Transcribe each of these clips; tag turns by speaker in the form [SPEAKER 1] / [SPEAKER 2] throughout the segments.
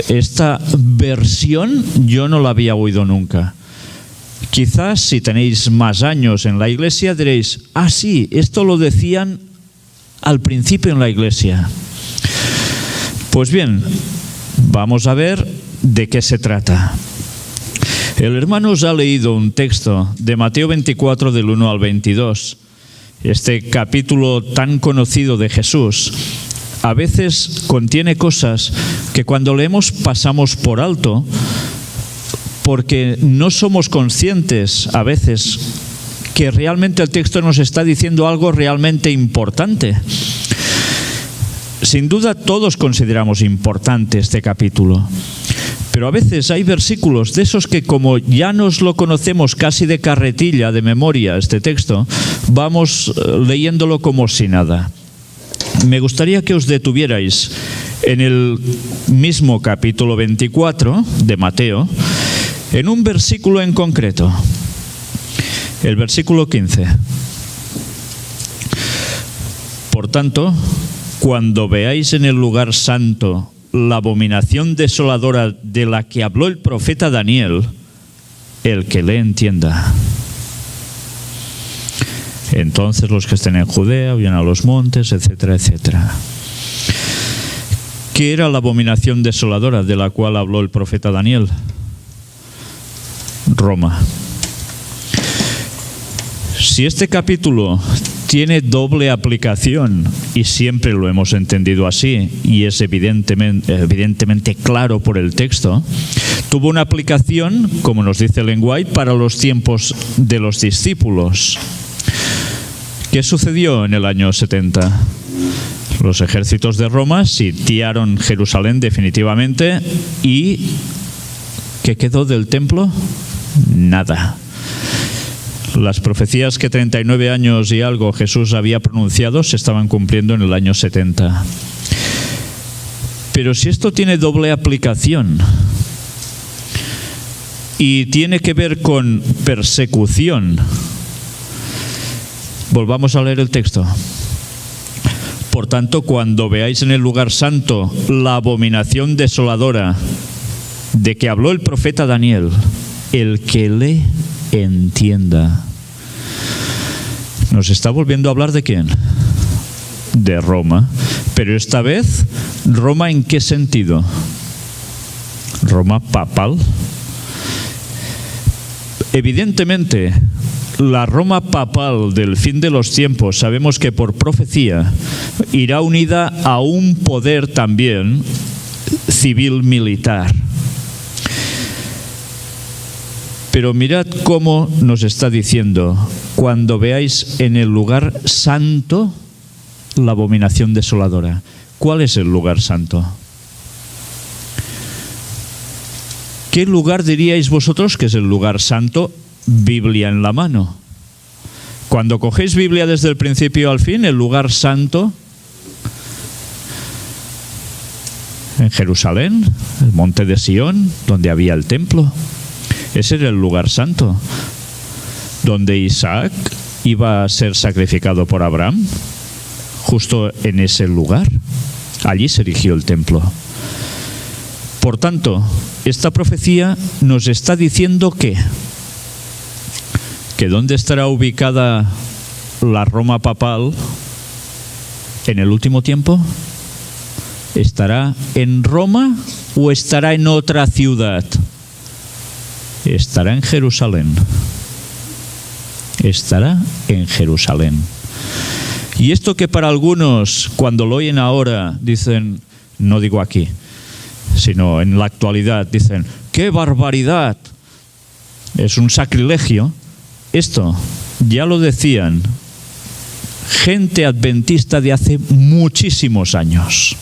[SPEAKER 1] esta versión yo no la había oído nunca. Quizás si tenéis más años en la iglesia diréis, ah sí, esto lo decían al principio en la iglesia. Pues bien, vamos a ver de qué se trata. El hermano os ha leído un texto de Mateo 24 del 1 al 22. Este capítulo tan conocido de Jesús a veces contiene cosas que cuando leemos pasamos por alto porque no somos conscientes a veces que realmente el texto nos está diciendo algo realmente importante. Sin duda todos consideramos importante este capítulo, pero a veces hay versículos de esos que como ya nos lo conocemos casi de carretilla, de memoria, este texto, vamos leyéndolo como si nada. Me gustaría que os detuvierais en el mismo capítulo 24 de Mateo, en un versículo en concreto, el versículo 15. Por tanto, cuando veáis en el lugar santo la abominación desoladora de la que habló el profeta Daniel, el que le entienda. Entonces los que estén en Judea huyan a los montes, etcétera, etcétera. ¿Qué era la abominación desoladora de la cual habló el profeta Daniel? Roma. Si este capítulo tiene doble aplicación, y siempre lo hemos entendido así, y es evidentemente claro por el texto, tuvo una aplicación, como nos dice Ellen White, para los tiempos de los discípulos. ¿Qué sucedió en el año 70? Los ejércitos de Roma sitiaron Jerusalén definitivamente y ¿qué quedó del templo? Nada. Las profecías que 39 años y algo Jesús había pronunciado se estaban cumpliendo en el año 70. Pero si esto tiene doble aplicación y tiene que ver con persecución, volvamos a leer el texto. Por tanto, cuando veáis en el lugar santo la abominación desoladora de que habló el profeta Daniel, el que le entienda. Nos está volviendo a hablar ¿de quién? De Roma. Pero esta vez, ¿Roma en qué sentido? ¿Roma papal? Evidentemente, la Roma papal del fin de los tiempos, sabemos que por profecía irá unida a un poder también civil-militar. Pero mirad cómo nos está diciendo, cuando veáis en el lugar santo la abominación desoladora. ¿Cuál es el lugar santo? ¿Qué lugar diríais vosotros que es el lugar santo? Biblia en la mano. Cuando cogéis Biblia desde el principio al fin, el lugar santo en Jerusalén, el monte de Sión, donde había el templo. Ese era el lugar santo, donde Isaac iba a ser sacrificado por Abraham, justo en ese lugar. Allí se erigió el templo. Por tanto, esta profecía nos está diciendo que ¿dónde estará ubicada la Roma papal en el último tiempo? ¿Estará en Roma o estará en otra ciudad? Estará en Jerusalén. Estará en Jerusalén. Y esto que para algunos, cuando lo oyen ahora, dicen, no digo aquí, sino en la actualidad, dicen, ¡qué barbaridad! Es un sacrilegio. Esto ya lo decían gente adventista de hace muchísimos años.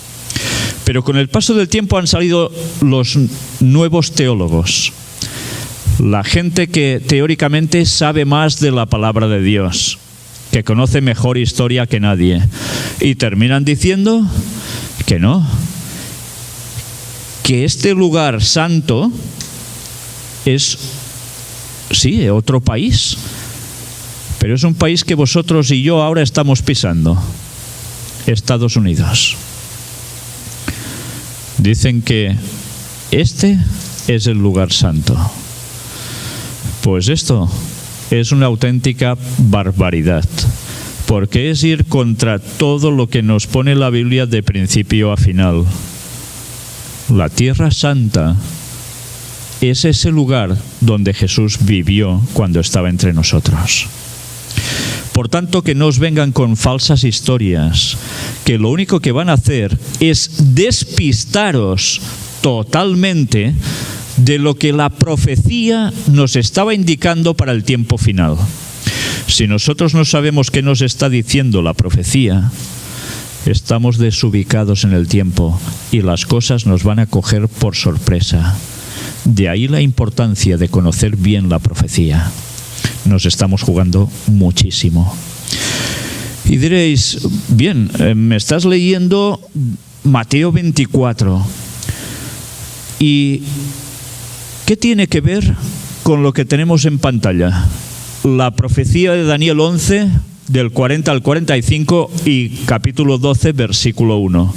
[SPEAKER 1] Pero con el paso del tiempo han salido los nuevos teólogos. La gente que teóricamente sabe más de la palabra de Dios, que conoce mejor historia que nadie. Y terminan diciendo que no. Que este lugar santo es, sí, otro país. Pero es un país que vosotros y yo ahora estamos pisando. Estados Unidos. Dicen que este es el lugar santo. Pues esto es una auténtica barbaridad, porque es ir contra todo lo que nos pone la Biblia de principio a final. La tierra santa es ese lugar donde Jesús vivió cuando estaba entre nosotros. Por tanto, que no os vengan con falsas historias, que lo único que van a hacer es despistaros totalmente de lo que la profecía nos estaba indicando para el tiempo final. Si nosotros no sabemos qué nos está diciendo la profecía, estamos desubicados en el tiempo y las cosas nos van a coger por sorpresa. De ahí la importancia de conocer bien la profecía. Nos estamos jugando muchísimo. Y diréis, bien, me estás leyendo Mateo 24. ¿Y qué tiene que ver con lo que tenemos en pantalla? La profecía de Daniel 11, del 40 al 45 y capítulo 12, versículo 1.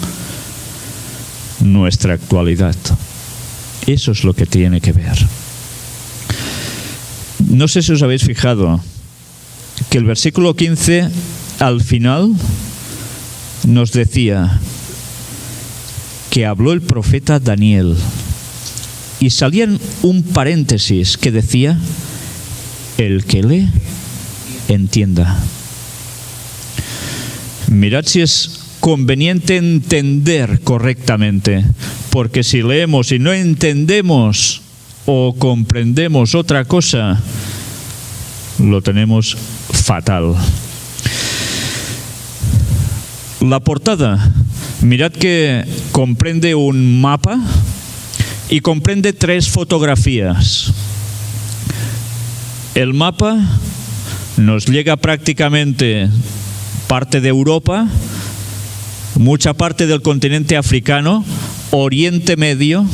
[SPEAKER 1] Nuestra actualidad. Eso es lo que tiene que ver. No sé si os habéis fijado que el versículo 15 al final nos decía que habló el profeta Daniel y salía un paréntesis que decía: el que lee, entienda. Mirad si es conveniente entender correctamente, porque si leemos y no entendemos o comprendemos otra cosa, lo tenemos fatal. La portada, mirad que comprende un mapa y comprende 3 fotografías. El mapa nos llega prácticamente parte de Europa, mucha parte del continente africano, Oriente Medio.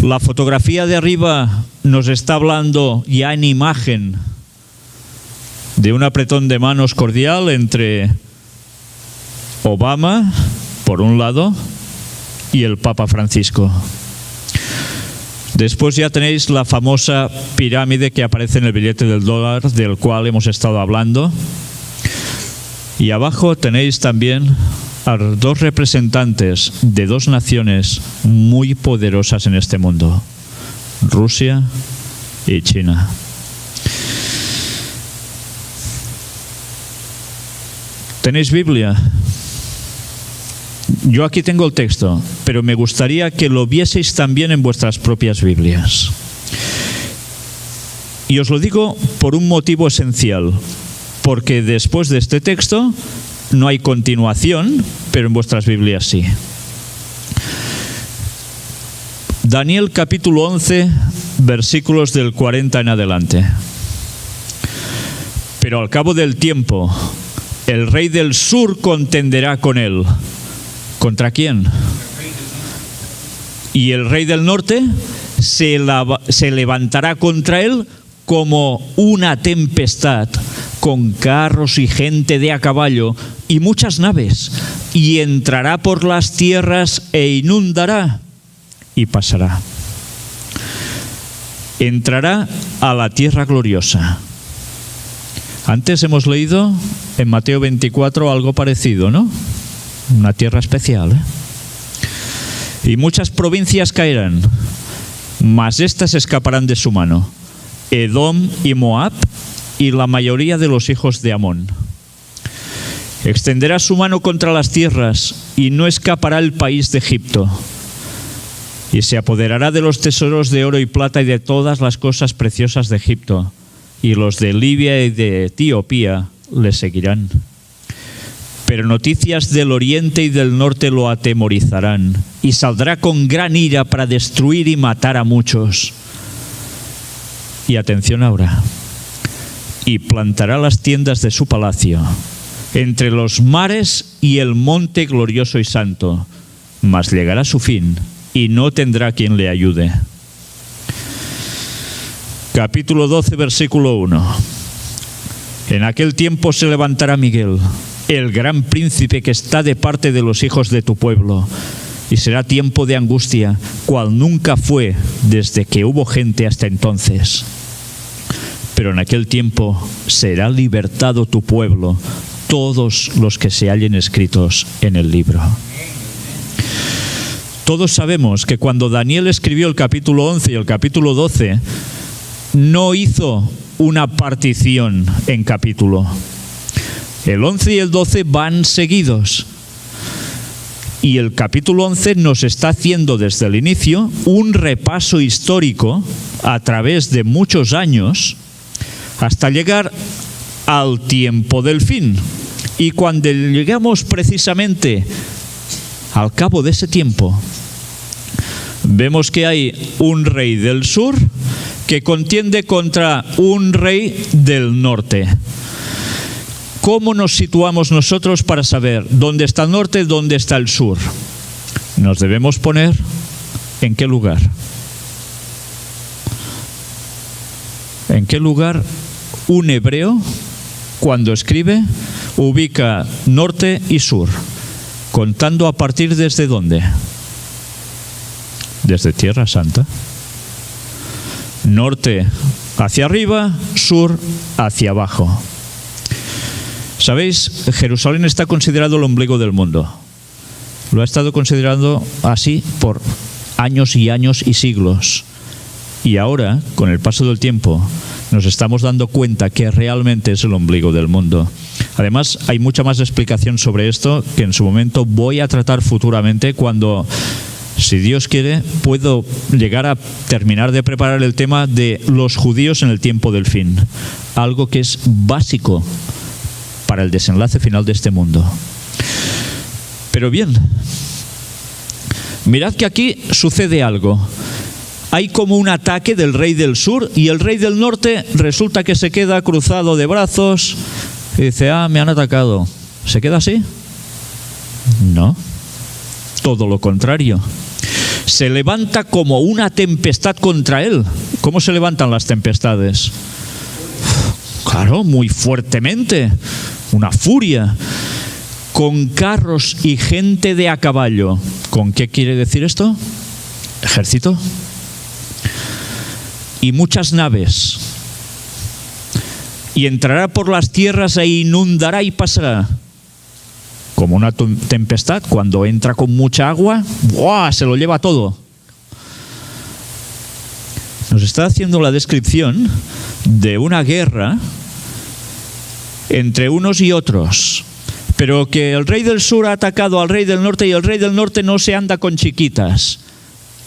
[SPEAKER 1] La fotografía de arriba nos está hablando ya en imagen de un apretón de manos cordial entre Obama, por un lado, y el Papa Francisco. Después ya tenéis la famosa pirámide que aparece en el billete del dólar, del cual hemos estado hablando. Y abajo tenéis también a 2 representantes de 2 naciones muy poderosas en este mundo: Rusia y China. ¿Tenéis Biblia? Yo aquí tengo el texto, pero me gustaría que lo vieseis también en vuestras propias Biblias. Y os lo digo por un motivo esencial, porque después de este texto no hay continuación, pero en vuestras Biblias sí. Daniel capítulo 11, versículos del 40 en adelante. Pero al cabo del tiempo, el rey del sur contenderá con él. ¿Contra quién? Y el rey del norte se levantará contra él como una tempestad, con carros y gente de a caballo y muchas naves, y entrará por las tierras e inundará y pasará. Entrará a la tierra gloriosa. Antes hemos leído en Mateo 24 algo parecido, ¿no? Una tierra especial, Y muchas provincias caerán, mas estas escaparán de su mano: Edom y Moab y la mayoría de los hijos de Amón. Extenderá su mano contra las tierras y no escapará el país de Egipto. Y se apoderará de los tesoros de oro y plata y de todas las cosas preciosas de Egipto. Y los de Libia y de Etiopía le seguirán. Pero noticias del oriente y del norte lo atemorizarán, y saldrá con gran ira para destruir y matar a muchos. Y atención ahora: y plantará las tiendas de su palacio entre los mares y el monte glorioso y santo, mas llegará su fin y no tendrá quien le ayude. Capítulo 12, versículo 1. En aquel tiempo se levantará Miguel, el gran príncipe que está de parte de los hijos de tu pueblo, y será tiempo de angustia, cual nunca fue desde que hubo gente hasta entonces. Pero en aquel tiempo será libertado tu pueblo, todos los que se hallen escritos en el libro. Todos sabemos que cuando Daniel escribió el capítulo 11 y el capítulo 12, no hizo una partición en capítulo. El 11 y el 12 van seguidos. Y el capítulo 11 nos está haciendo desde el inicio un repaso histórico a través de muchos años hasta llegar al tiempo del fin. Y cuando llegamos precisamente al cabo de ese tiempo, vemos que hay un rey del sur que contiende contra un rey del norte. ¿Cómo nos situamos nosotros para saber dónde está el norte, dónde está el sur? Nos debemos poner en qué lugar. ¿En qué lugar un hebreo, cuando escribe, ubica norte y sur? Contando a partir desde dónde. Desde Tierra Santa. Norte hacia arriba, sur hacia abajo. ¿Sabéis? Jerusalén está considerado el ombligo del mundo. Lo ha estado considerando así por años y años y siglos. Y ahora, con el paso del tiempo, nos estamos dando cuenta que realmente es el ombligo del mundo. Además, hay mucha más explicación sobre esto que en su momento voy a tratar futuramente cuando, si Dios quiere, puedo llegar a terminar de preparar el tema de los judíos en el tiempo del fin. Algo que es básico para el desenlace final de este mundo. Pero bien, mirad que aquí sucede algo. Hay como un ataque del rey del sur y el rey del norte resulta que se queda cruzado de brazos y dice, me han atacado. ¿Se queda así? No, todo lo contrario. Se levanta como una tempestad contra él. ¿Cómo se levantan las tempestades? Claro, muy fuertemente. Una furia, con carros y gente de a caballo. ¿Con qué quiere decir esto? Ejército. Y muchas naves. Y entrará por las tierras e inundará y pasará. Como una tempestad, cuando entra con mucha agua, ¡buah!, se lo lleva todo. Nos está haciendo la descripción de una guerra entre unos y otros, pero que el rey del sur ha atacado al rey del norte y el rey del norte no se anda con chiquitas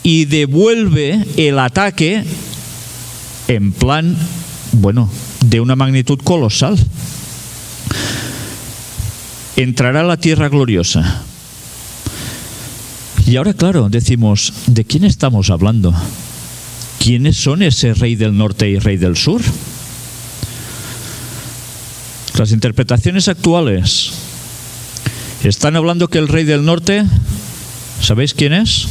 [SPEAKER 1] y devuelve el ataque en plan, de una magnitud colosal. Entrará a la tierra gloriosa. Y ahora, claro, decimos, ¿de quién estamos hablando? ¿Quiénes son ese rey del norte y rey del sur? Las interpretaciones actuales están hablando que el rey del norte, ¿sabéis quién es?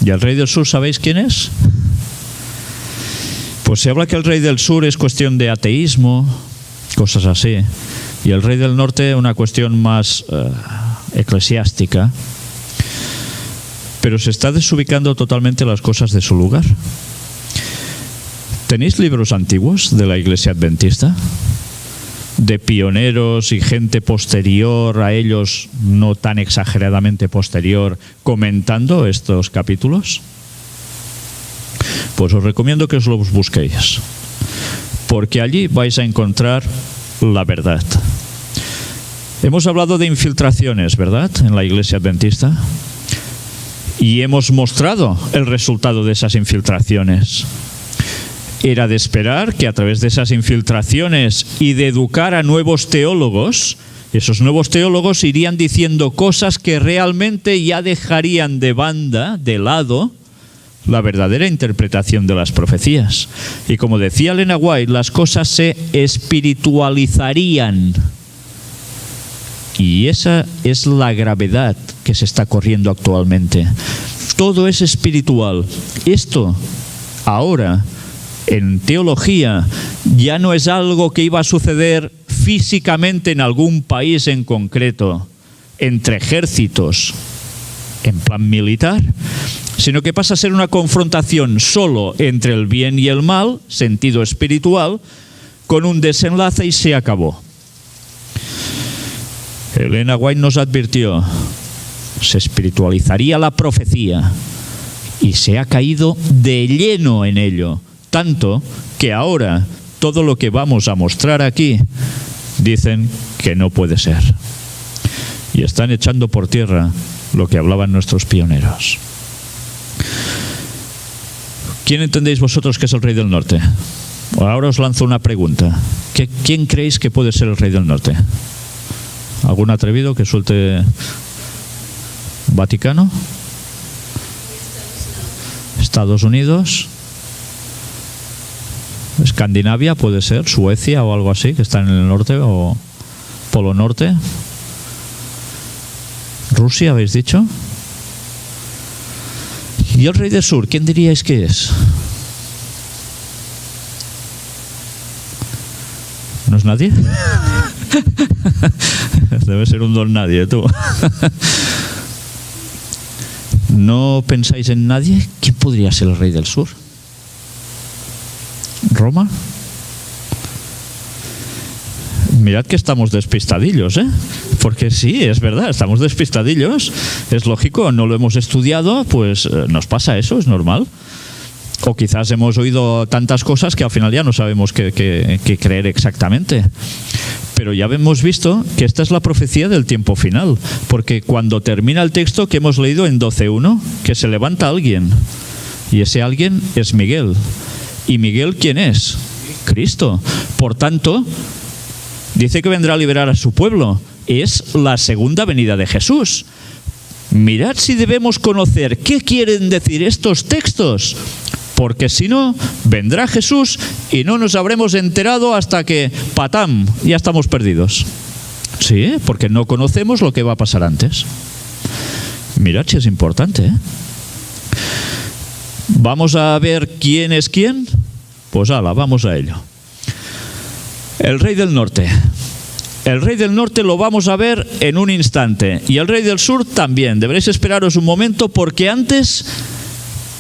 [SPEAKER 1] ¿Y el rey del sur, sabéis quién es? Pues se habla que el rey del sur es cuestión de ateísmo, cosas así, y el rey del norte una cuestión más eclesiástica, pero se está desubicando totalmente las cosas de su lugar. ¿Tenéis libros antiguos de la Iglesia Adventista? De pioneros y gente posterior a ellos, no tan exageradamente posterior, comentando estos capítulos. Pues os recomiendo que os los busquéis, porque allí vais a encontrar la verdad. Hemos hablado de infiltraciones, ¿verdad?, en la Iglesia Adventista, y hemos mostrado el resultado de esas infiltraciones. Era de esperar que a través de esas infiltraciones y de educar a nuevos teólogos, esos nuevos teólogos irían diciendo cosas que realmente ya dejarían de lado, la verdadera interpretación de las profecías. Y como decía Elena White, las cosas se espiritualizarían. Y esa es la gravedad que se está corriendo actualmente. Todo es espiritual. Esto, ahora, en teología, ya no es algo que iba a suceder físicamente en algún país en concreto, entre ejércitos. en plan militar, sino que pasa a ser una confrontación solo entre el bien y el mal, sentido espiritual, con un desenlace y se acabó. Elena White nos advirtió, se espiritualizaría la profecía y se ha caído de lleno en ello, tanto que ahora todo lo que vamos a mostrar aquí dicen que no puede ser. Y están echando por tierra lo que hablaban nuestros pioneros. ¿Quién entendéis vosotros que es el rey del norte? Ahora os lanzo una pregunta. ¿Quién creéis que puede ser el rey del norte? ¿Algún atrevido que suelte? ¿Vaticano? ¿Estados Unidos? ¿Escandinavia puede ser? ¿Suecia o algo así, que está en el norte o Polo Norte? ¿Rusia habéis dicho? ¿Y el rey del sur? ¿Quién diríais que es? ¿No es nadie? Debe ser un don nadie, tú. ¿No pensáis en nadie? ¿Quién podría ser el rey del sur? ¿Roma? Mirad que estamos despistadillos, ¿eh? Porque sí, es verdad, estamos despistadillos. Es lógico, no lo hemos estudiado, pues nos pasa eso, es normal. O quizás hemos oído tantas cosas que al final ya no sabemos qué creer exactamente. Pero ya hemos visto que esta es la profecía del tiempo final. Porque cuando termina el texto que hemos leído en 12.1, que se levanta alguien. Y ese alguien es Miguel. ¿Y Miguel quién es? Cristo. Por tanto, dice que vendrá a liberar a su pueblo. Es la segunda venida de Jesús. Mirad si debemos conocer qué quieren decir estos textos, porque si no, vendrá Jesús y no nos habremos enterado hasta que, patam, ya estamos perdidos. Sí, porque no conocemos lo que va a pasar antes. Mirad si es importante, ¿eh? ¿Vamos a ver quién es quién? Pues ala, vamos a ello. El rey del norte. El rey del norte lo vamos a ver en un instante. Y el rey del sur también. Deberéis esperaros un momento porque antes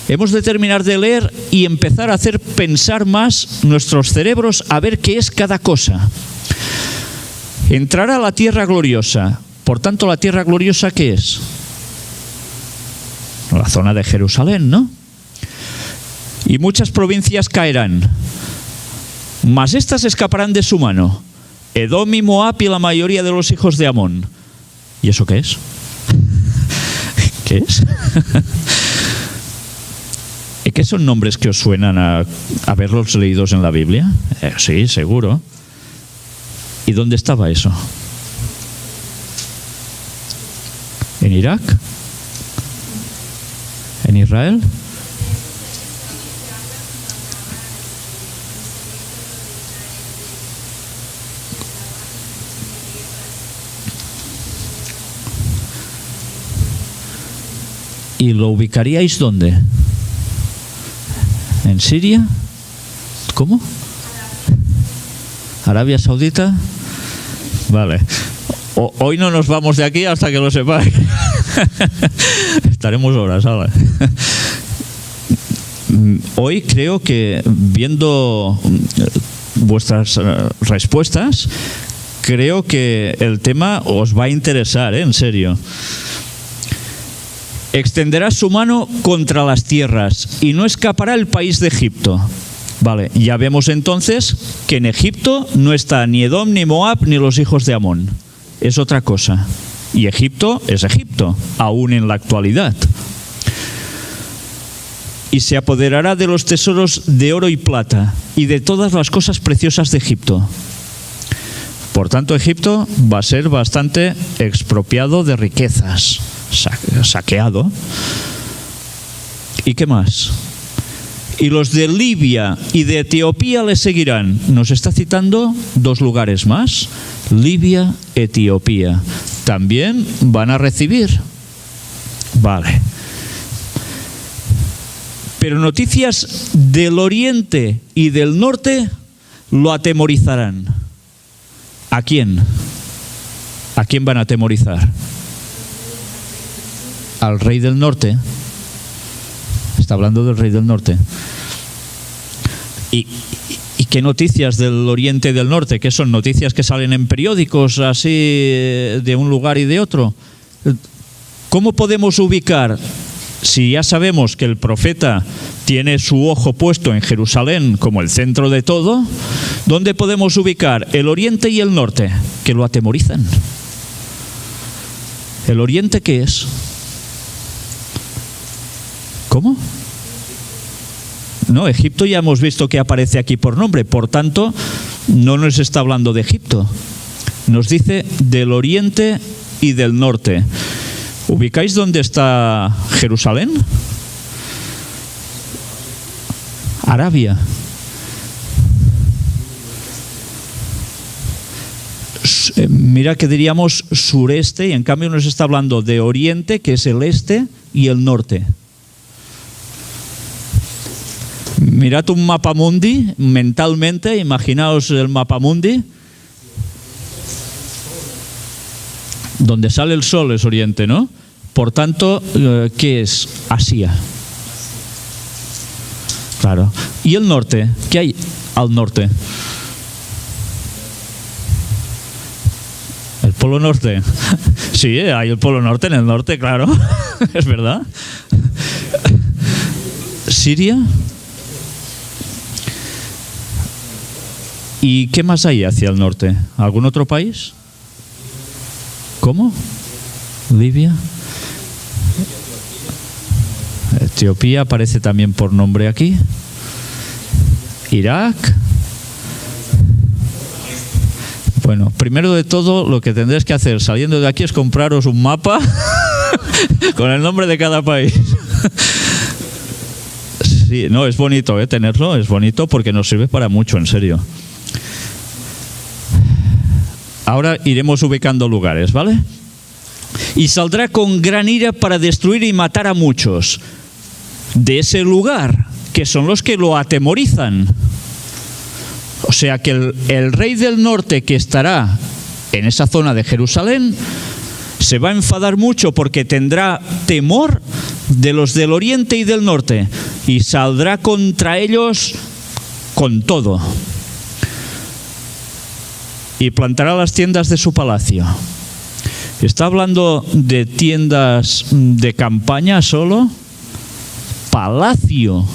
[SPEAKER 1] hemos de terminar de leer y empezar a hacer pensar más nuestros cerebros a ver qué es cada cosa. Entrará a la tierra gloriosa. Por tanto, ¿la tierra gloriosa qué es? La zona de Jerusalén, ¿no? Y muchas provincias caerán. Mas estas escaparán de su mano. Edom y Moab y la mayoría de los hijos de Amón. ¿Y eso qué es? ¿Qué es? ¿Qué son nombres que os suenan a haberlos leídos en la Biblia? Sí, seguro. ¿Y dónde estaba eso? ¿En Irak? ¿En Israel? ¿Y lo ubicaríais dónde? ¿En Siria? ¿Cómo? ¿Arabia Saudita? Vale. Hoy no nos vamos de aquí hasta que lo sepáis. Estaremos horas, ¿vale? Hoy creo que, viendo vuestras respuestas, creo que el tema os va a interesar, ¿eh? En serio. Extenderá su mano contra las tierras y no escapará el país de Egipto. Vale, ya vemos entonces que en Egipto no está ni Edom, ni Moab, ni los hijos de Amón. Es otra cosa. Y Egipto es Egipto, aún en la actualidad. Y se apoderará de los tesoros de oro y plata y de todas las cosas preciosas de Egipto. Por tanto, Egipto va a ser bastante expropiado de riquezas. Saqueado. ¿Y qué más? Y los de Libia y de Etiopía le seguirán. Nos está citando dos lugares más. Libia, Etiopía. También van a recibir. Vale. Pero noticias del oriente y del norte lo atemorizarán. ¿A quién? ¿A quién van a atemorizar? al rey del norte. Está hablando del rey del norte. ¿Y qué noticias del oriente y del norte? ¿Qué son noticias que salen en periódicos así de un lugar y de otro? ¿Cómo podemos ubicar, si ya sabemos que el profeta tiene su ojo puesto en Jerusalén como el centro de todo, dónde podemos ubicar el oriente y el norte que lo atemorizan? ¿El oriente qué es? ¿Cómo? No, Egipto ya hemos visto que aparece aquí por nombre, por tanto, no nos está hablando de Egipto. Nos dice del oriente y del norte. ¿Ubicáis dónde está Jerusalén? Arabia. Mira que diríamos sureste, y en cambio nos está hablando de oriente, que es el este, y el norte. Mirad un mapa mundi mentalmente, imaginaos el mapa mundi. Donde sale el sol es oriente, ¿no? Por tanto, ¿qué es? Asia. Claro. ¿Y el norte? ¿Qué hay al norte? ¿El Polo Norte? Sí, hay el Polo Norte en el norte, claro. Es verdad. ¿Siria? ¿Y qué más hay hacia el norte? ¿Algún otro país? ¿Cómo? ¿Libia? Etiopía aparece también por nombre aquí. ¿Irak? Bueno, primero de todo, lo que tendréis que hacer saliendo de aquí es compraros un mapa con el nombre de cada país. Sí, no, es bonito tenerlo, es bonito porque nos sirve para mucho, en serio. Ahora iremos ubicando lugares, ¿vale? Y saldrá con gran ira para destruir y matar a muchos de ese lugar, que son los que lo atemorizan. O sea que el rey del norte que estará en esa zona de Jerusalén se va a enfadar mucho porque tendrá temor de los del oriente y del norte y saldrá contra ellos con todo. Y plantará las tiendas de su palacio. ¿Está hablando de tiendas de campaña solo? Palacio.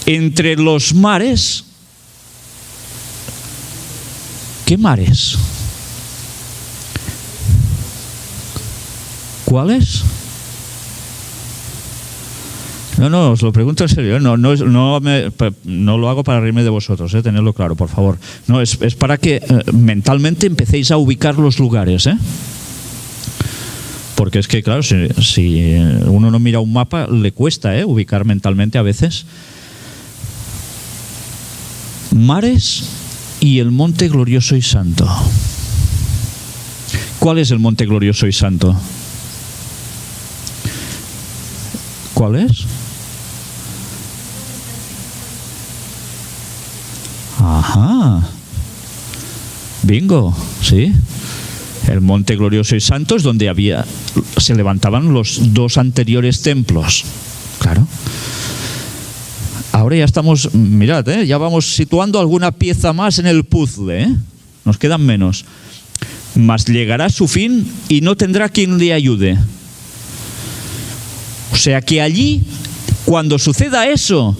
[SPEAKER 1] Entre los mares. ¿Qué mares? ¿Cuáles? No, os lo pregunto en serio. No lo hago para reírme de vosotros, tenedlo claro, por favor. No, es para que mentalmente empecéis a ubicar los lugares, Porque es que, claro, si uno no mira un mapa, le cuesta ubicar mentalmente a veces. Mares y el monte glorioso y santo. ¿Cuál es el monte glorioso y santo? ¿Cuál es? Ajá. Bingo, sí. El monte glorioso y santo es donde se levantaban los dos anteriores templos. Claro. Ahora ya estamos, mirad, ya vamos situando alguna pieza más en el puzzle, Nos quedan menos. Mas llegará su fin y no tendrá quien le ayude. O sea que allí, cuando suceda eso,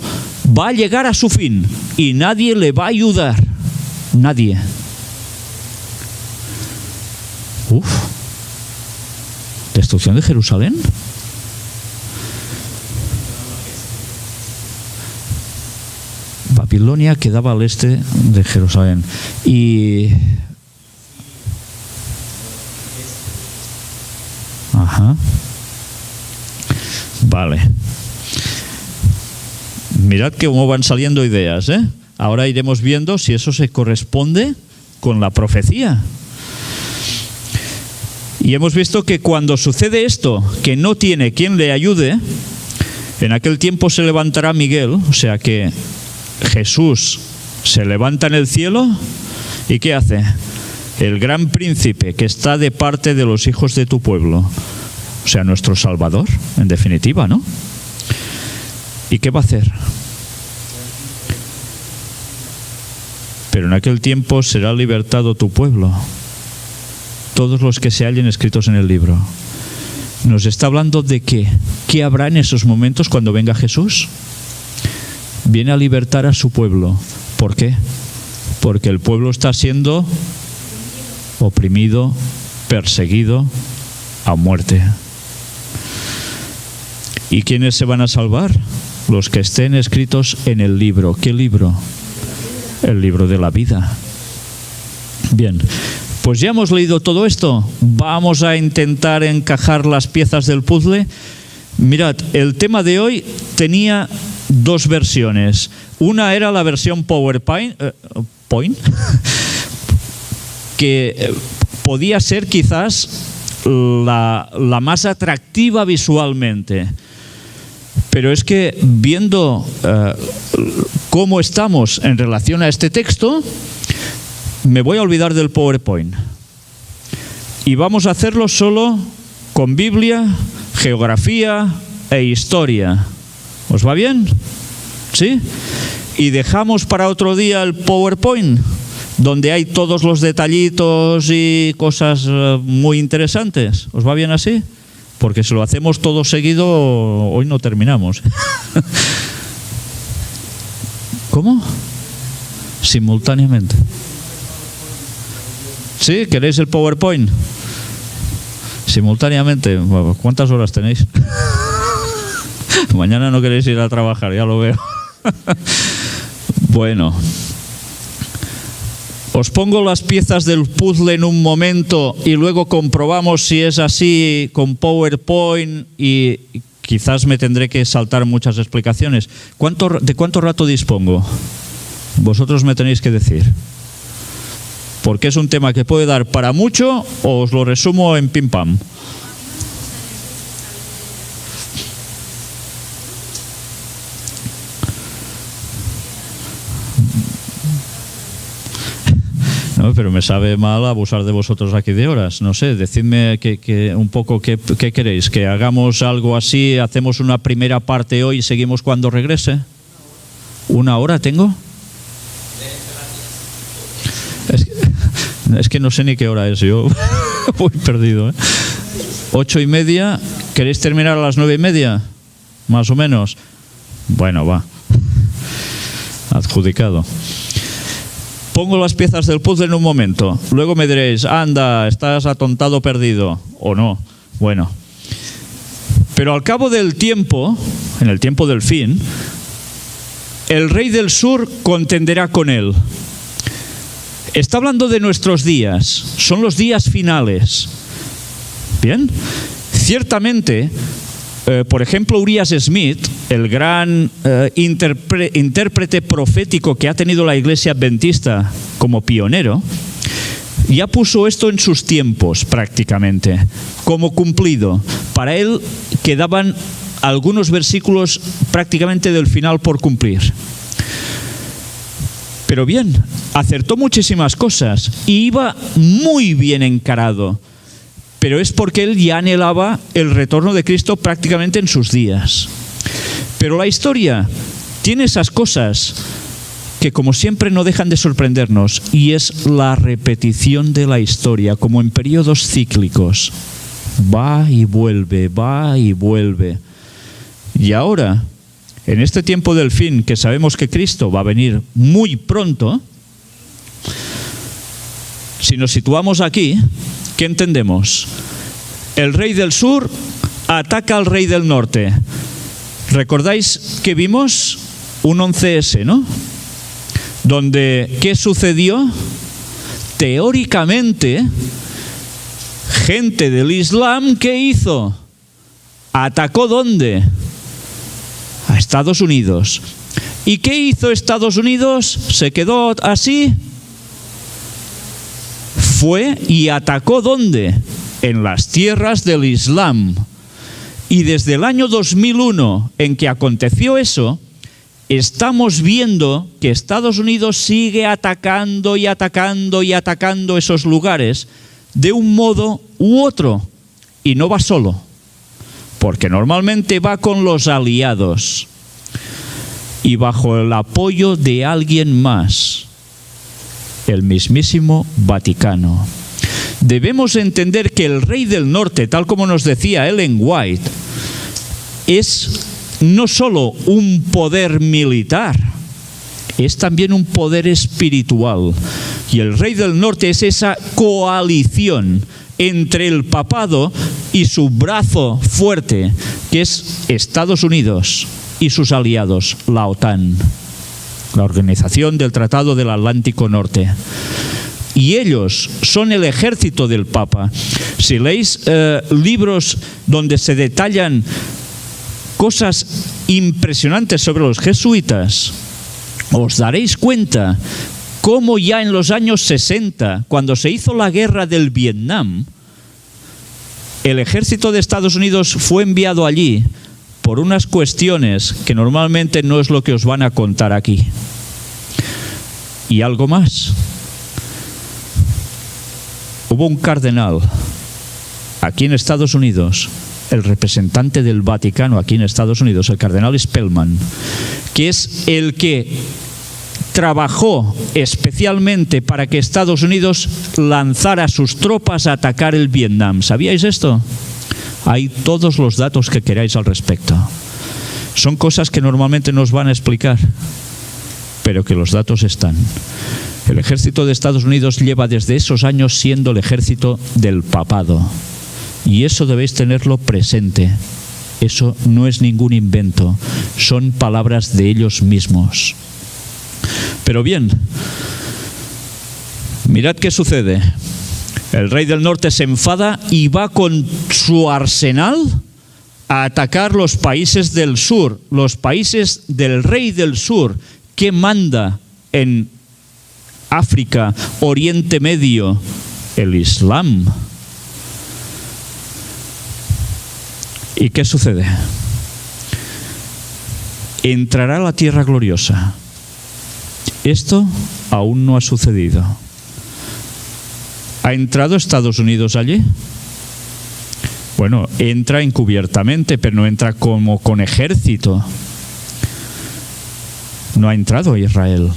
[SPEAKER 1] va a llegar a su fin y nadie le va a ayudar. Nadie. ¿Destrucción de Jerusalén? Babilonia quedaba al este de Jerusalén. Y... Ajá. Vale. Mirad que cómo van saliendo ideas, Ahora iremos viendo si eso se corresponde con la profecía. Y hemos visto que cuando sucede esto, que no tiene quien le ayude, en aquel tiempo se levantará Miguel, o sea que Jesús se levanta en el cielo, ¿y qué hace? el gran príncipe que está de parte de los hijos de tu pueblo, o sea, nuestro Salvador, en definitiva, ¿no? ¿Y qué va a hacer? Pero en aquel tiempo será libertado tu pueblo, todos los que se hallen escritos en el libro. Nos está hablando de qué. ¿Qué habrá en esos momentos cuando venga Jesús? Viene a libertar a su pueblo. ¿Por qué? Porque el pueblo está siendo oprimido, perseguido, a muerte. ¿Y quiénes se van a salvar? Los que estén escritos en el libro. ¿Qué libro? El libro de la vida. Bien, pues ya hemos leído todo esto. Vamos a intentar encajar las piezas del puzzle. Mirad, el tema de hoy tenía dos versiones. Una era la versión PowerPoint, que podía ser quizás la más atractiva visualmente. Pero es que viendo cómo estamos en relación a este texto, me voy a olvidar del PowerPoint. Y vamos a hacerlo solo con Biblia, geografía e historia. ¿Os va bien? ¿Sí? Y dejamos para otro día el PowerPoint, donde hay todos los detallitos y cosas muy interesantes. ¿Os va bien así? Porque si lo hacemos todo seguido, hoy no terminamos. ¿Cómo? Simultáneamente. ¿Sí? ¿Queréis el PowerPoint? Simultáneamente. ¿Cuántas horas tenéis? Mañana no queréis ir a trabajar, ya lo veo. Bueno. Os pongo las piezas del puzzle en un momento y luego comprobamos si es así con PowerPoint y quizás me tendré que saltar muchas explicaciones. ¿De cuánto rato dispongo? Vosotros me tenéis que decir. Porque es un tema que puede dar para mucho o os lo resumo en pim pam. No, pero me sabe mal abusar de vosotros aquí de horas. No sé, decidme un poco qué queréis. ¿Que hagamos algo así, hacemos una primera parte hoy y seguimos cuando regrese? ¿Una hora tengo? Es que no sé ni qué hora es, yo voy perdido, ¿eh? 8:30, ¿queréis terminar a las 9:30? Más o menos. Bueno, va. Adjudicado. Pongo las piezas del puzzle en un momento. Luego me diréis, anda, estás atontado perdido. O no. Bueno. Pero al cabo del tiempo, en el tiempo del fin, el rey del sur contenderá con él. Está hablando de nuestros días. Son los días finales. Bien. Ciertamente, por ejemplo, Urias Smith, el gran intérprete profético que ha tenido la Iglesia Adventista como pionero, ya puso esto en sus tiempos prácticamente, como cumplido. Para él quedaban algunos versículos prácticamente del final por cumplir. Pero bien, acertó muchísimas cosas y iba muy bien encarado. Pero es porque él ya anhelaba el retorno de Cristo prácticamente en sus días. Pero la historia tiene esas cosas que como siempre no dejan de sorprendernos, y es la repetición de la historia, como en periodos cíclicos. Va y vuelve, va y vuelve. Y ahora, en este tiempo del fin, que sabemos que Cristo va a venir muy pronto, si nos situamos aquí, ¿qué entendemos? El rey del sur ataca al rey del norte. ¿Recordáis que vimos un 11S, no? Donde, ¿qué sucedió? Teóricamente, gente del Islam, ¿qué hizo? ¿Atacó dónde? A Estados Unidos. ¿Y qué hizo Estados Unidos? ¿Se quedó así? Fue y atacó ¿dónde? En las tierras del Islam. Y desde el año 2001, en que aconteció eso, estamos viendo que Estados Unidos sigue atacando y atacando y atacando esos lugares de un modo u otro. Y no va solo, porque normalmente va con los aliados y bajo el apoyo de alguien más, el mismísimo Vaticano. Debemos entender que el Rey del Norte, tal como nos decía Ellen White, es no solo un poder militar, es también un poder espiritual. Y el Rey del Norte es esa coalición entre el papado y su brazo fuerte, que es Estados Unidos y sus aliados, la OTAN, la Organización del Tratado del Atlántico Norte. Y ellos son el ejército del Papa. Si leéis libros donde se detallan cosas impresionantes sobre los jesuitas, os daréis cuenta cómo ya en los años 60, cuando se hizo la guerra del Vietnam, el ejército de Estados Unidos fue enviado allí por unas cuestiones que normalmente no es lo que os van a contar aquí. Y algo más. Hubo un cardenal aquí en Estados Unidos, el representante del Vaticano aquí en Estados Unidos, el cardenal Spellman, que es el que trabajó especialmente para que Estados Unidos lanzara sus tropas a atacar el Vietnam. ¿Sabíais esto? Hay todos los datos que queráis al respecto. Son cosas que normalmente nos van a explicar, pero que los datos están. El ejército de Estados Unidos lleva desde esos años siendo el ejército del papado. Y eso debéis tenerlo presente. Eso no es ningún invento, son palabras de ellos mismos. Pero bien, mirad qué sucede. El Rey del Norte se enfada y va con su arsenal a atacar los países del sur, los países del Rey del Sur, que manda en África, Oriente Medio, el Islam. ¿Y qué sucede? Entrará a la tierra gloriosa. Esto aún no ha sucedido. ¿Ha entrado Estados Unidos allí? Bueno, entra encubiertamente, pero no entra como con ejército. No ha entrado Israel.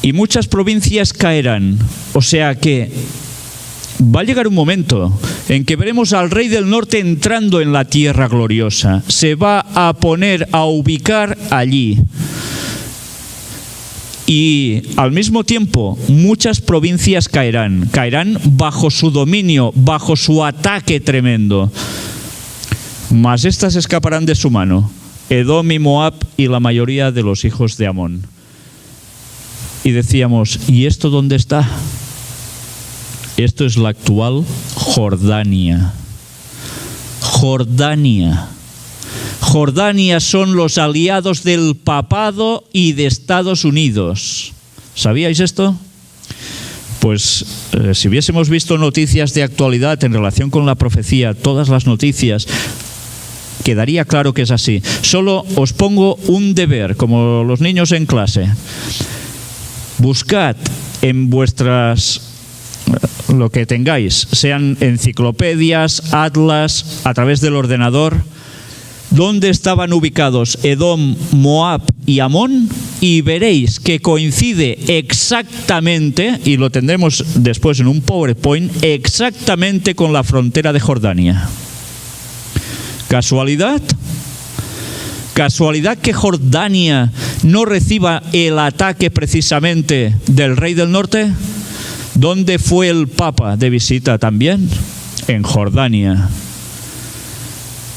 [SPEAKER 1] Y muchas provincias caerán. O sea que va a llegar un momento en que veremos al Rey del Norte entrando en la tierra gloriosa. Se va a poner a ubicar allí. Y al mismo tiempo muchas provincias caerán bajo su dominio, bajo su ataque tremendo. Mas estas escaparán de su mano, Edom y Moab y la mayoría de los hijos de Amón. Y decíamos, ¿y esto dónde está? Esto es la actual Jordania. Jordania. Jordania son los aliados del papado y de Estados Unidos. ¿Sabíais esto? Pues si hubiésemos visto noticias de actualidad en relación con la profecía, todas las noticias, quedaría claro que es así. Solo os pongo un deber, como los niños en clase. Buscad en vuestras, lo que tengáis, sean enciclopedias, atlas, a través del ordenador, dónde estaban ubicados Edom, Moab y Amón, y veréis que coincide exactamente, y lo tendremos después en un PowerPoint, exactamente con la frontera de Jordania. ¿Casualidad? ¿Casualidad que Jordania no reciba el ataque precisamente del Rey del Norte? ¿Dónde fue el Papa de visita también? En Jordania.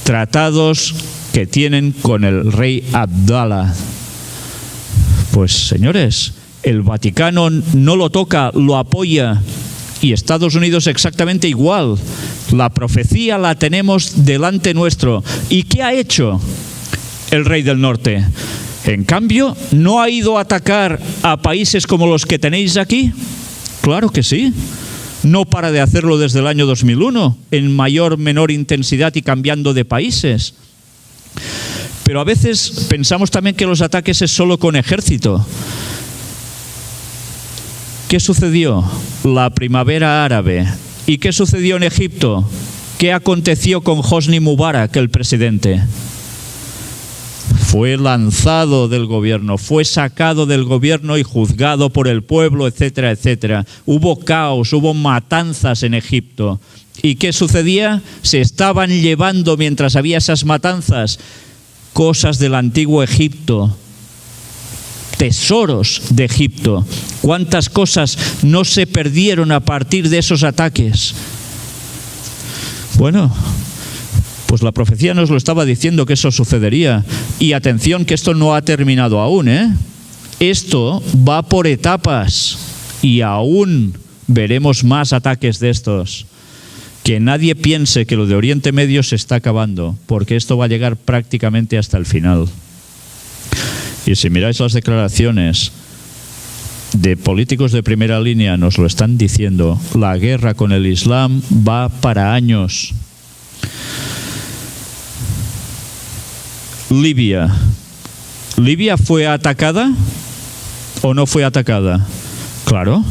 [SPEAKER 1] Tratados que tienen con el rey Abdalá. Pues señores, el Vaticano no lo toca, lo apoya, y Estados Unidos exactamente igual. La profecía la tenemos delante nuestro. ¿Y qué ha hecho el Rey del Norte? En cambio, ¿no ha ido a atacar a países como los que tenéis aquí? Claro que sí. No para de hacerlo desde el año 2001, en mayor, menor intensidad y cambiando de países. Pero a veces pensamos también que los ataques es solo con ejército. ¿Qué sucedió? La primavera árabe. ¿Y qué sucedió en Egipto? ¿Qué aconteció con Hosni Mubarak, el presidente? Fue lanzado del gobierno, fue sacado del gobierno y juzgado por el pueblo, etcétera, etcétera. Hubo caos, hubo matanzas en Egipto. ¿Y qué sucedía? Se estaban llevando, mientras había esas matanzas, cosas del antiguo Egipto, tesoros de Egipto. ¿Cuántas cosas no se perdieron a partir de esos ataques? Bueno, pues la profecía nos lo estaba diciendo que eso sucedería. Y atención, que esto no ha terminado aún, ¿eh? Esto va por etapas y aún veremos más ataques de estos. Que nadie piense que lo de Oriente Medio se está acabando, porque esto va a llegar prácticamente hasta el final. Y si miráis las declaraciones de políticos de primera línea, nos lo están diciendo, la guerra con el Islam va para años. Libia. ¿Libia fue atacada o no fue atacada? Claro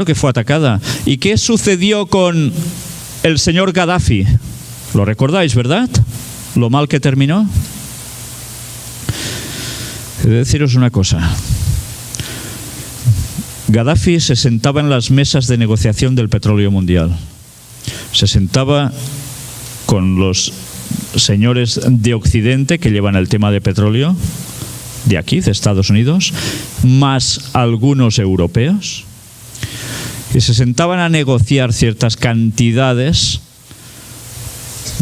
[SPEAKER 1] que fue atacada. ¿Y qué sucedió con el señor Gaddafi? ¿Lo recordáis, verdad? Lo mal que terminó. He de deciros una cosa. Gaddafi se sentaba en las mesas de negociación del petróleo mundial. Se sentaba con los señores de Occidente que llevan el tema de petróleo, de aquí, de Estados Unidos, más algunos europeos, y se sentaban a negociar ciertas cantidades,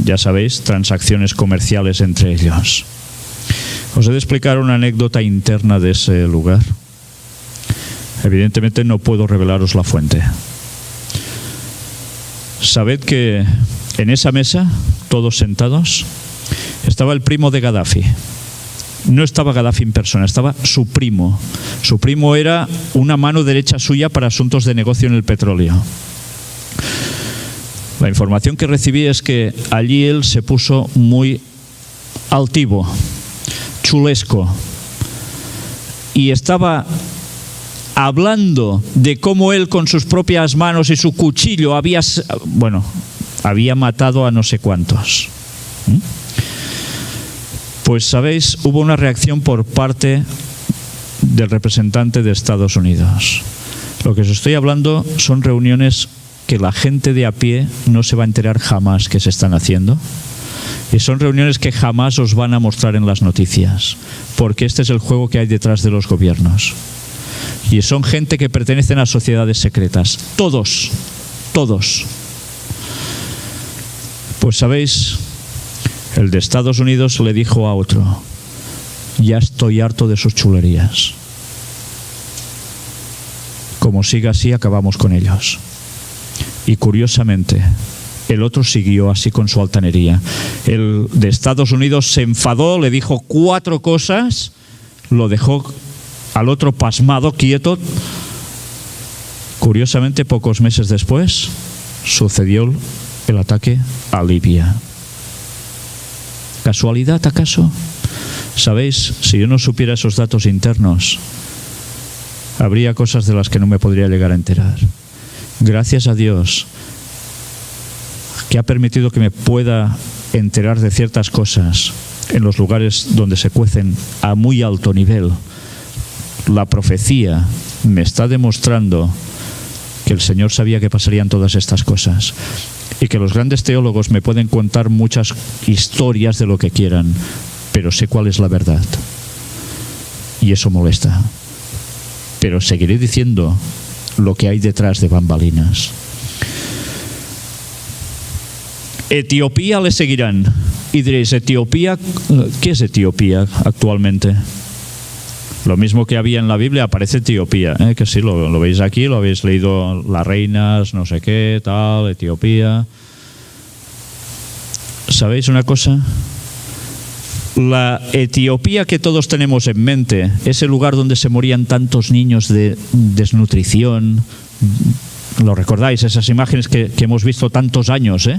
[SPEAKER 1] ya sabéis, transacciones comerciales entre ellos. Os he de explicar una anécdota interna de ese lugar. Evidentemente no puedo revelaros la fuente. Sabed que en esa mesa, todos sentados, estaba el primo de Gaddafi. No estaba Gaddafi en persona, estaba su primo. Su primo era una mano derecha suya para asuntos de negocio en el petróleo. La información que recibí es que allí él se puso muy altivo, chulesco, y estaba hablando de cómo él con sus propias manos y su cuchillo había matado a no sé cuántos. Pues sabéis, hubo una reacción por parte del representante de Estados Unidos. Lo que os estoy hablando son reuniones que la gente de a pie no se va a enterar jamás que se están haciendo. Y son reuniones que jamás os van a mostrar en las noticias, porque este es el juego que hay detrás de los gobiernos. Y son gente que pertenecen a sociedades secretas. Todos. Pues sabéis, el de Estados Unidos le dijo a otro: ya estoy harto de sus chulerías. Como siga así, acabamos con ellos. Y curiosamente, el otro siguió así con su altanería. El de Estados Unidos se enfadó, le dijo 4 cosas, lo dejó al otro pasmado, quieto. Curiosamente, pocos meses después, sucedió el ataque a Libia. ¿Casualidad acaso? Sabéis, si yo no supiera esos datos internos, habría cosas de las que no me podría llegar a enterar. Gracias a Dios, que ha permitido que me pueda enterar de ciertas cosas en los lugares donde se cuecen a muy alto nivel. La profecía me está demostrando que el Señor sabía que pasarían todas estas cosas, y que los grandes teólogos me pueden contar muchas historias de lo que quieran, pero sé cuál es la verdad, y eso molesta. Pero seguiré diciendo lo que hay detrás de bambalinas. Etiopía le seguirán. Y diréis, ¿Etiopía? ¿Qué es Etiopía actualmente? Lo mismo que había en la Biblia, aparece Etiopía, que sí, lo veis aquí, lo habéis leído, las reinas, no sé qué, tal, Etiopía. ¿Sabéis una cosa? La Etiopía que todos tenemos en mente, ese lugar donde se morían tantos niños de desnutrición, ¿lo recordáis? Esas imágenes que hemos visto tantos años,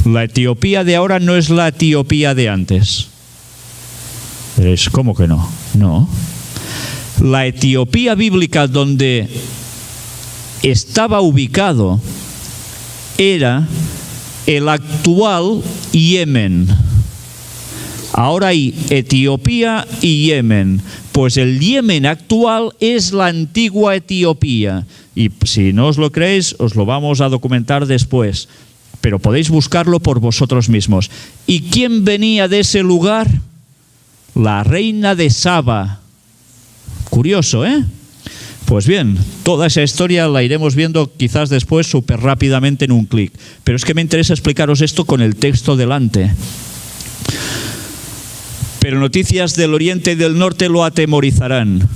[SPEAKER 1] La Etiopía de ahora no es la Etiopía de antes. ¿Cómo que no? No. La Etiopía bíblica donde estaba ubicado era el actual Yemen. Ahora hay Etiopía y Yemen. Pues el Yemen actual es la antigua Etiopía. Y si no os lo creéis, os lo vamos a documentar después. Pero podéis buscarlo por vosotros mismos. ¿Y quién venía de ese lugar? La reina de Saba. Curioso, ¿eh? Pues bien, toda esa historia la iremos viendo quizás después súper rápidamente en un clic. Pero es que me interesa explicaros esto con el texto delante. Pero noticias del oriente y del norte lo atemorizarán.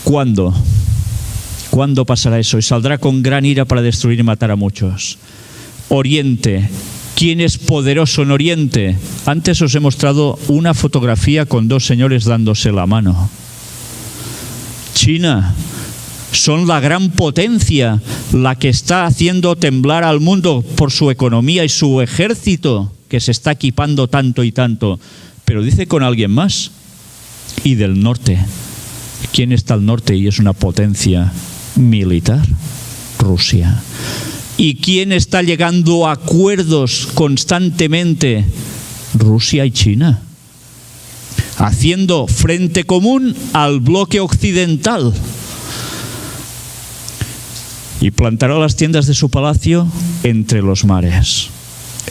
[SPEAKER 1] ¿Cuándo? ¿Cuándo pasará eso? Y saldrá con gran ira para destruir y matar a muchos. Oriente. ¿Quién es poderoso en Oriente? Antes os he mostrado una fotografía con dos señores dándose la mano. China. Son la gran potencia, la que está haciendo temblar al mundo por su economía y su ejército, que se está equipando tanto y tanto. Pero dice con alguien más. Y del norte. ¿Quién está al norte y es una potencia militar? Rusia. ¿Y quién está llegando a acuerdos constantemente? Rusia y China. Haciendo frente común al bloque occidental. Y plantará las tiendas de su palacio entre los mares.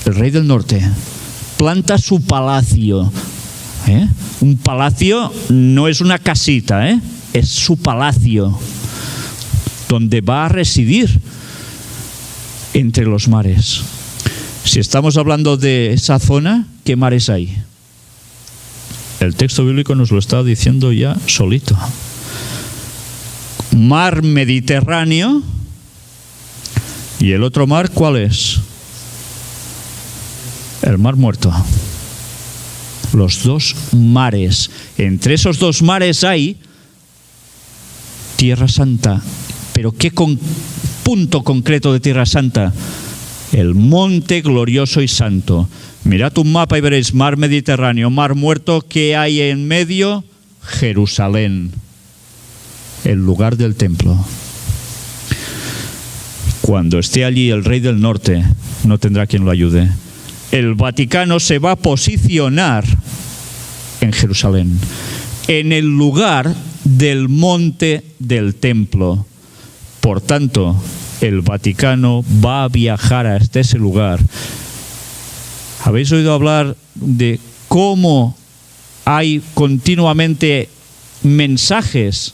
[SPEAKER 1] El rey del norte planta su palacio. Un palacio no es una casita, es su palacio, donde va a residir entre los mares. Si estamos hablando de esa zona, ¿qué mares hay? El texto bíblico nos lo está diciendo ya solito. Mar Mediterráneo. ¿Y el otro mar cuál es? El Mar Muerto. Los dos mares. Entre esos dos mares hay Tierra Santa. ¿Pero qué punto concreto de Tierra Santa? El monte glorioso y santo. Mirad un mapa y veréis Mar Mediterráneo, Mar Muerto. ¿Qué hay en medio? Jerusalén, el lugar del templo. Cuando esté allí el rey del norte, no tendrá quien lo ayude. El Vaticano se va a posicionar en Jerusalén, en el lugar del monte del templo. Por tanto, el Vaticano va a viajar hasta ese lugar. ¿Habéis oído hablar de cómo hay continuamente mensajes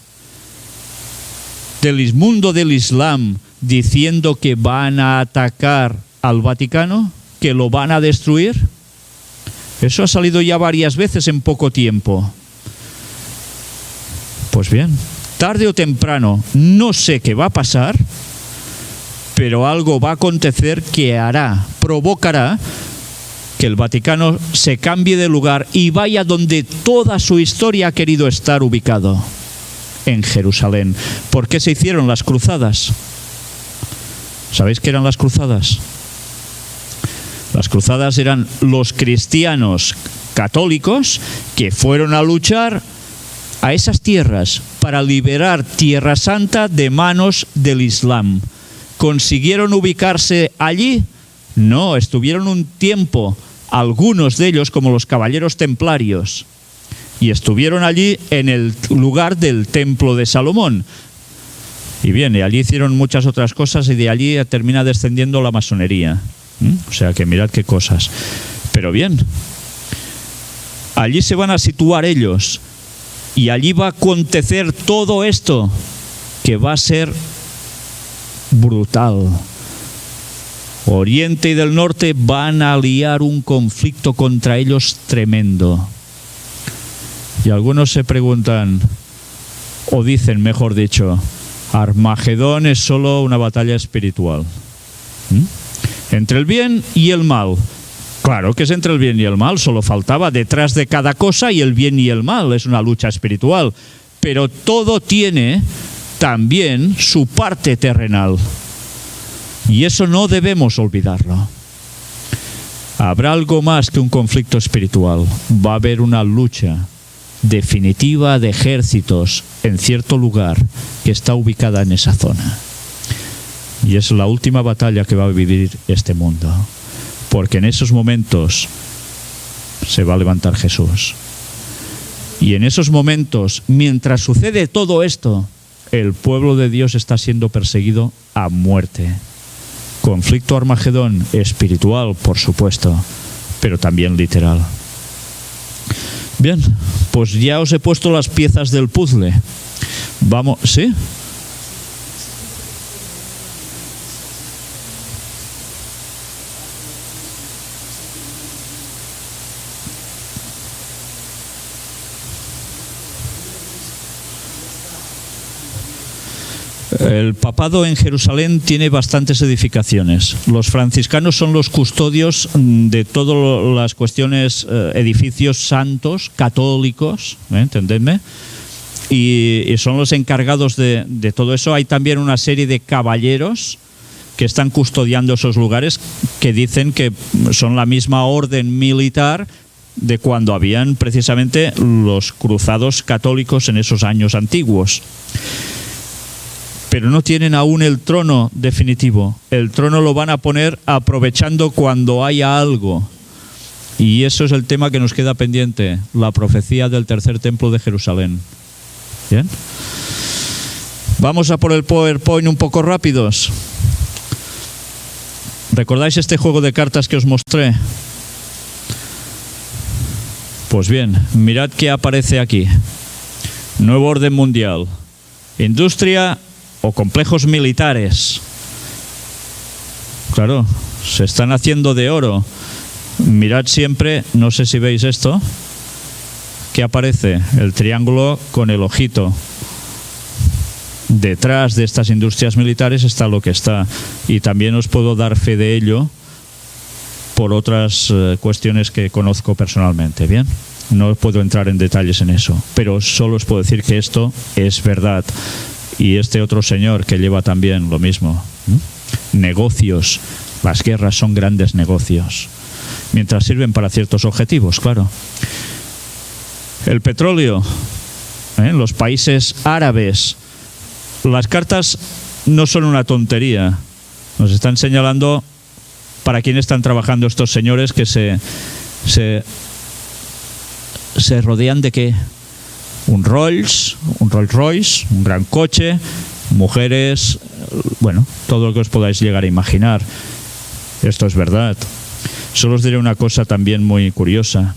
[SPEAKER 1] del mundo del Islam diciendo que van a atacar al Vaticano, que lo van a destruir? Eso ha salido ya varias veces en poco tiempo. Pues bien, tarde o temprano, no sé qué va a pasar, pero algo va a acontecer que provocará que el Vaticano se cambie de lugar y vaya donde toda su historia ha querido estar ubicado, en Jerusalén. ¿Por qué se hicieron las cruzadas? ¿Sabéis qué eran las cruzadas? Las cruzadas eran los cristianos católicos que fueron a luchar a esas tierras para liberar Tierra Santa de manos del Islam. ¿Consiguieron ubicarse allí? No, estuvieron un tiempo, algunos de ellos como los caballeros templarios, y estuvieron allí en el lugar del templo de Salomón. Y bien, y allí hicieron muchas otras cosas y de allí termina descendiendo la masonería. O sea que mirad qué cosas. Pero bien, allí se van a situar ellos y allí va a acontecer todo esto que va a ser brutal. Oriente y del norte van a liar un conflicto contra ellos tremendo. Y algunos se preguntan, o dicen, mejor dicho, Armagedón es solo una batalla espiritual. Entre el bien y el mal. Claro que es entre el bien y el mal, solo faltaba. Detrás de cada cosa y el bien y el mal, es una lucha espiritual. Pero todo tiene también su parte terrenal. Y eso no debemos olvidarlo. Habrá algo más que un conflicto espiritual. Va a haber una lucha definitiva de ejércitos en cierto lugar que está ubicada en esa zona. Y es la última batalla que va a vivir este mundo. Porque en esos momentos se va a levantar Jesús. Y en esos momentos, mientras sucede todo esto, el pueblo de Dios está siendo perseguido a muerte. Conflicto Armagedón espiritual, por supuesto, pero también literal. Bien, pues ya os he puesto las piezas del puzzle. Vamos, ¿sí? El papado en Jerusalén tiene bastantes edificaciones. Los franciscanos son los custodios de todas las cuestiones, edificios santos, católicos, entendedme, y son los encargados de todo eso. Hay también una serie de caballeros que están custodiando esos lugares, que dicen que son la misma orden militar de cuando habían precisamente los cruzados católicos en esos años antiguos. Pero no tienen aún el trono definitivo. El trono lo van a poner aprovechando cuando haya algo. Y eso es el tema que nos queda pendiente, la profecía del tercer templo de Jerusalén. ¿Bien? Vamos a por el PowerPoint un poco rápidos. ¿Recordáis este juego de cartas que os mostré? Pues bien, mirad qué aparece aquí. Nuevo orden mundial. Industria o complejos militares. Claro, se están haciendo de oro. Mirad siempre, no sé si veis esto, ¿qué aparece? El triángulo con el ojito. Detrás de estas industrias militares está lo que está. Y también os puedo dar fe de ello por otras cuestiones que conozco personalmente. Bien, no puedo entrar en detalles en eso, pero solo os puedo decir que esto es verdad. Y este otro señor que lleva también lo mismo. Negocios. Las guerras son grandes negocios. Mientras sirven para ciertos objetivos, claro. El petróleo. Los países árabes. Las cartas no son una tontería. Nos están señalando para quién están trabajando estos señores que se rodean de qué. Un Rolls Royce, un gran coche, mujeres, bueno, todo lo que os podáis llegar a imaginar. Esto es verdad. Solo os diré una cosa también muy curiosa.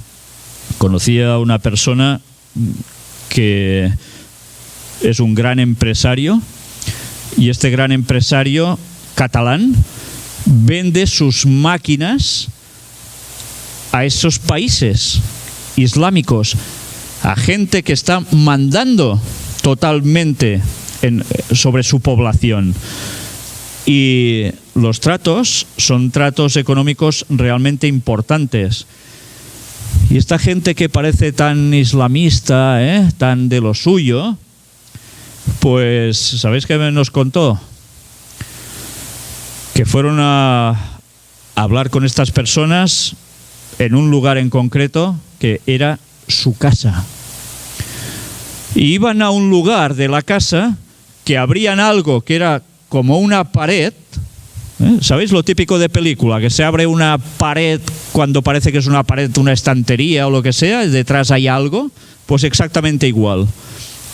[SPEAKER 1] Conocí a una persona que es un gran empresario, y este gran empresario catalán vende sus máquinas a esos países islámicos, a gente que está mandando totalmente sobre su población. Y los tratos son tratos económicos realmente importantes. Y esta gente que parece tan islamista, tan de lo suyo, pues, ¿sabéis qué nos contó? Que fueron a hablar con estas personas en un lugar en concreto que era su casa. Y iban a un lugar de la casa que abrían algo que era como una pared. ¿Sabéis lo típico de película? Que se abre una pared cuando parece que es una pared, una estantería o lo que sea, y detrás hay algo. Pues exactamente igual.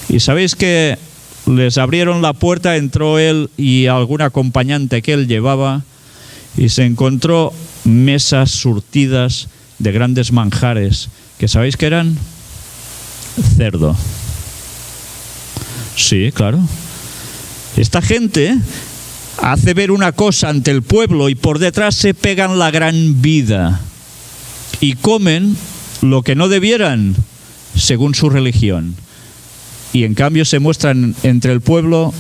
[SPEAKER 1] Y sabéis que les abrieron la puerta, entró él y algún acompañante que él llevaba, y se encontró mesas surtidas de grandes manjares, que ¿sabéis qué eran? Cerdo. Sí, claro. Esta gente hace ver una cosa ante el pueblo y por detrás se pegan la gran vida y comen lo que no debieran según su religión, y en cambio se muestran entre el pueblo,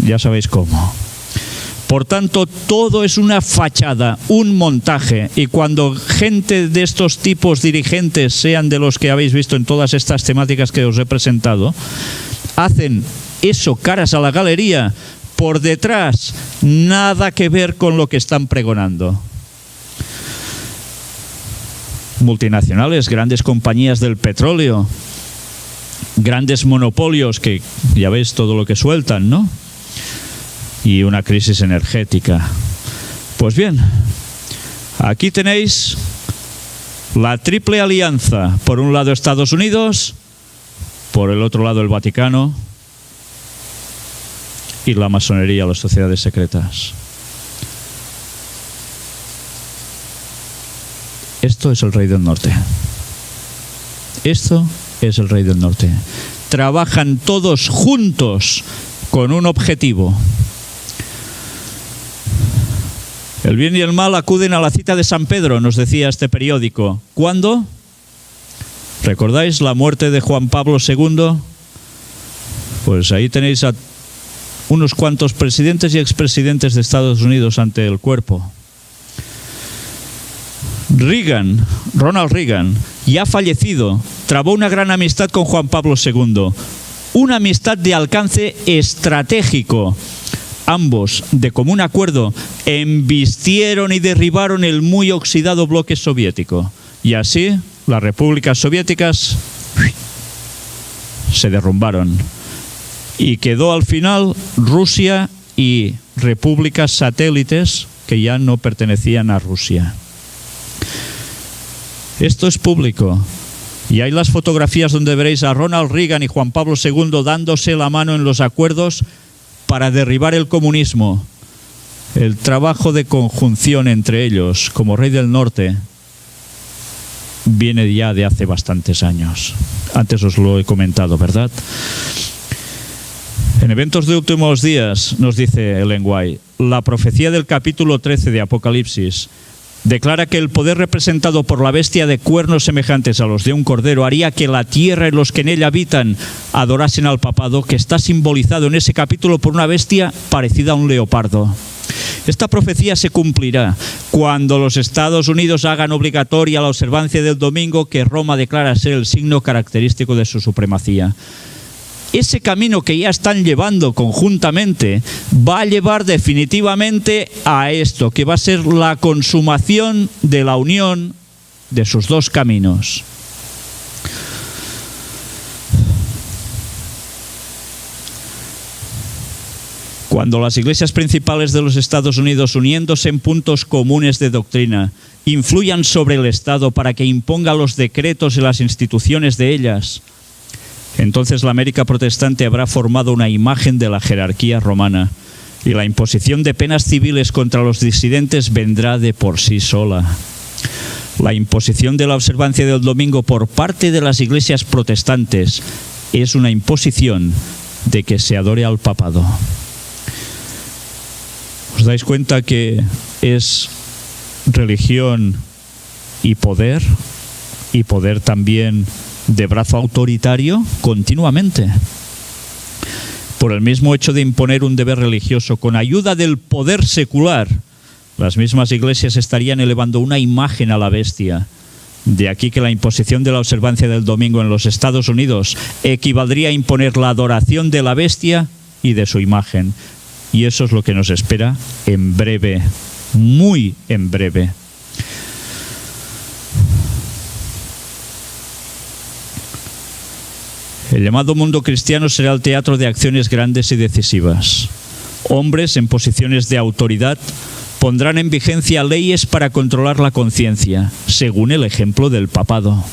[SPEAKER 1] ya sabéis cómo. Por tanto, todo es una fachada, un montaje, y cuando gente de estos tipos dirigentes, sean de los que habéis visto en todas estas temáticas que os he presentado, hacen eso caras a la galería, por detrás nada que ver con lo que están pregonando. multinacionales, grandes compañías del petróleo, grandes monopolios que ya veis todo lo que sueltan, ¿no? Y una crisis energética. Pues bien, aquí tenéis la triple alianza. Por un lado Estados Unidos, por el otro lado el Vaticano y la masonería, las sociedades secretas. Esto es el Rey del Norte. Esto es el Rey del Norte. Trabajan todos juntos con un objetivo. El bien y el mal acuden a la cita de San Pedro, nos decía este periódico. ¿Cuándo? ¿Recordáis la muerte de Juan Pablo II? Pues ahí tenéis a unos cuantos presidentes y expresidentes de Estados Unidos ante el cuerpo. Ronald Reagan, ya fallecido, trabó una gran amistad con Juan Pablo II. Una amistad de alcance estratégico. Ambos, de común acuerdo, embistieron y derribaron el muy oxidado bloque soviético. Y así, las repúblicas soviéticas se derrumbaron. Y quedó al final Rusia y repúblicas satélites que ya no pertenecían a Rusia. Esto es público. Y hay las fotografías donde veréis a Ronald Reagan y Juan Pablo II dándose la mano en los acuerdos para derribar el comunismo. El trabajo de conjunción entre ellos, como Rey del Norte, viene ya de hace bastantes años. Antes os lo he comentado, ¿verdad? En Eventos de Últimos Días, nos dice Ellen White, la profecía del capítulo 13 de Apocalipsis declara que el poder representado por la bestia de cuernos semejantes a los de un cordero haría que la tierra y los que en ella habitan adorasen al papado, que está simbolizado en ese capítulo por una bestia parecida a un leopardo. Esta profecía se cumplirá cuando los Estados Unidos hagan obligatoria la observancia del domingo que Roma declara ser el signo característico de su supremacía. Ese camino que ya están llevando conjuntamente va a llevar definitivamente a esto, que va a ser la consumación de la unión de sus dos caminos. Cuando las iglesias principales de los Estados Unidos, uniéndose en puntos comunes de doctrina, influyan sobre el Estado para que imponga los decretos y las instituciones de ellas, entonces la América protestante habrá formado una imagen de la jerarquía romana y la imposición de penas civiles contra los disidentes vendrá de por sí sola. La imposición de la observancia del domingo por parte de las iglesias protestantes es una imposición de que se adore al papado. ¿Os dais cuenta que es religión y poder también de brazo autoritario continuamente? Por el mismo hecho de imponer un deber religioso con ayuda del poder secular, las mismas iglesias estarían elevando una imagen a la bestia. De aquí que la imposición de la observancia del domingo en los Estados Unidos equivaldría a imponer la adoración de la bestia y de su imagen. Y eso es lo que nos espera en breve, muy en breve. El llamado mundo cristiano será el teatro de acciones grandes y decisivas. Hombres en posiciones de autoridad pondrán en vigencia leyes para controlar la conciencia, según el ejemplo del papado.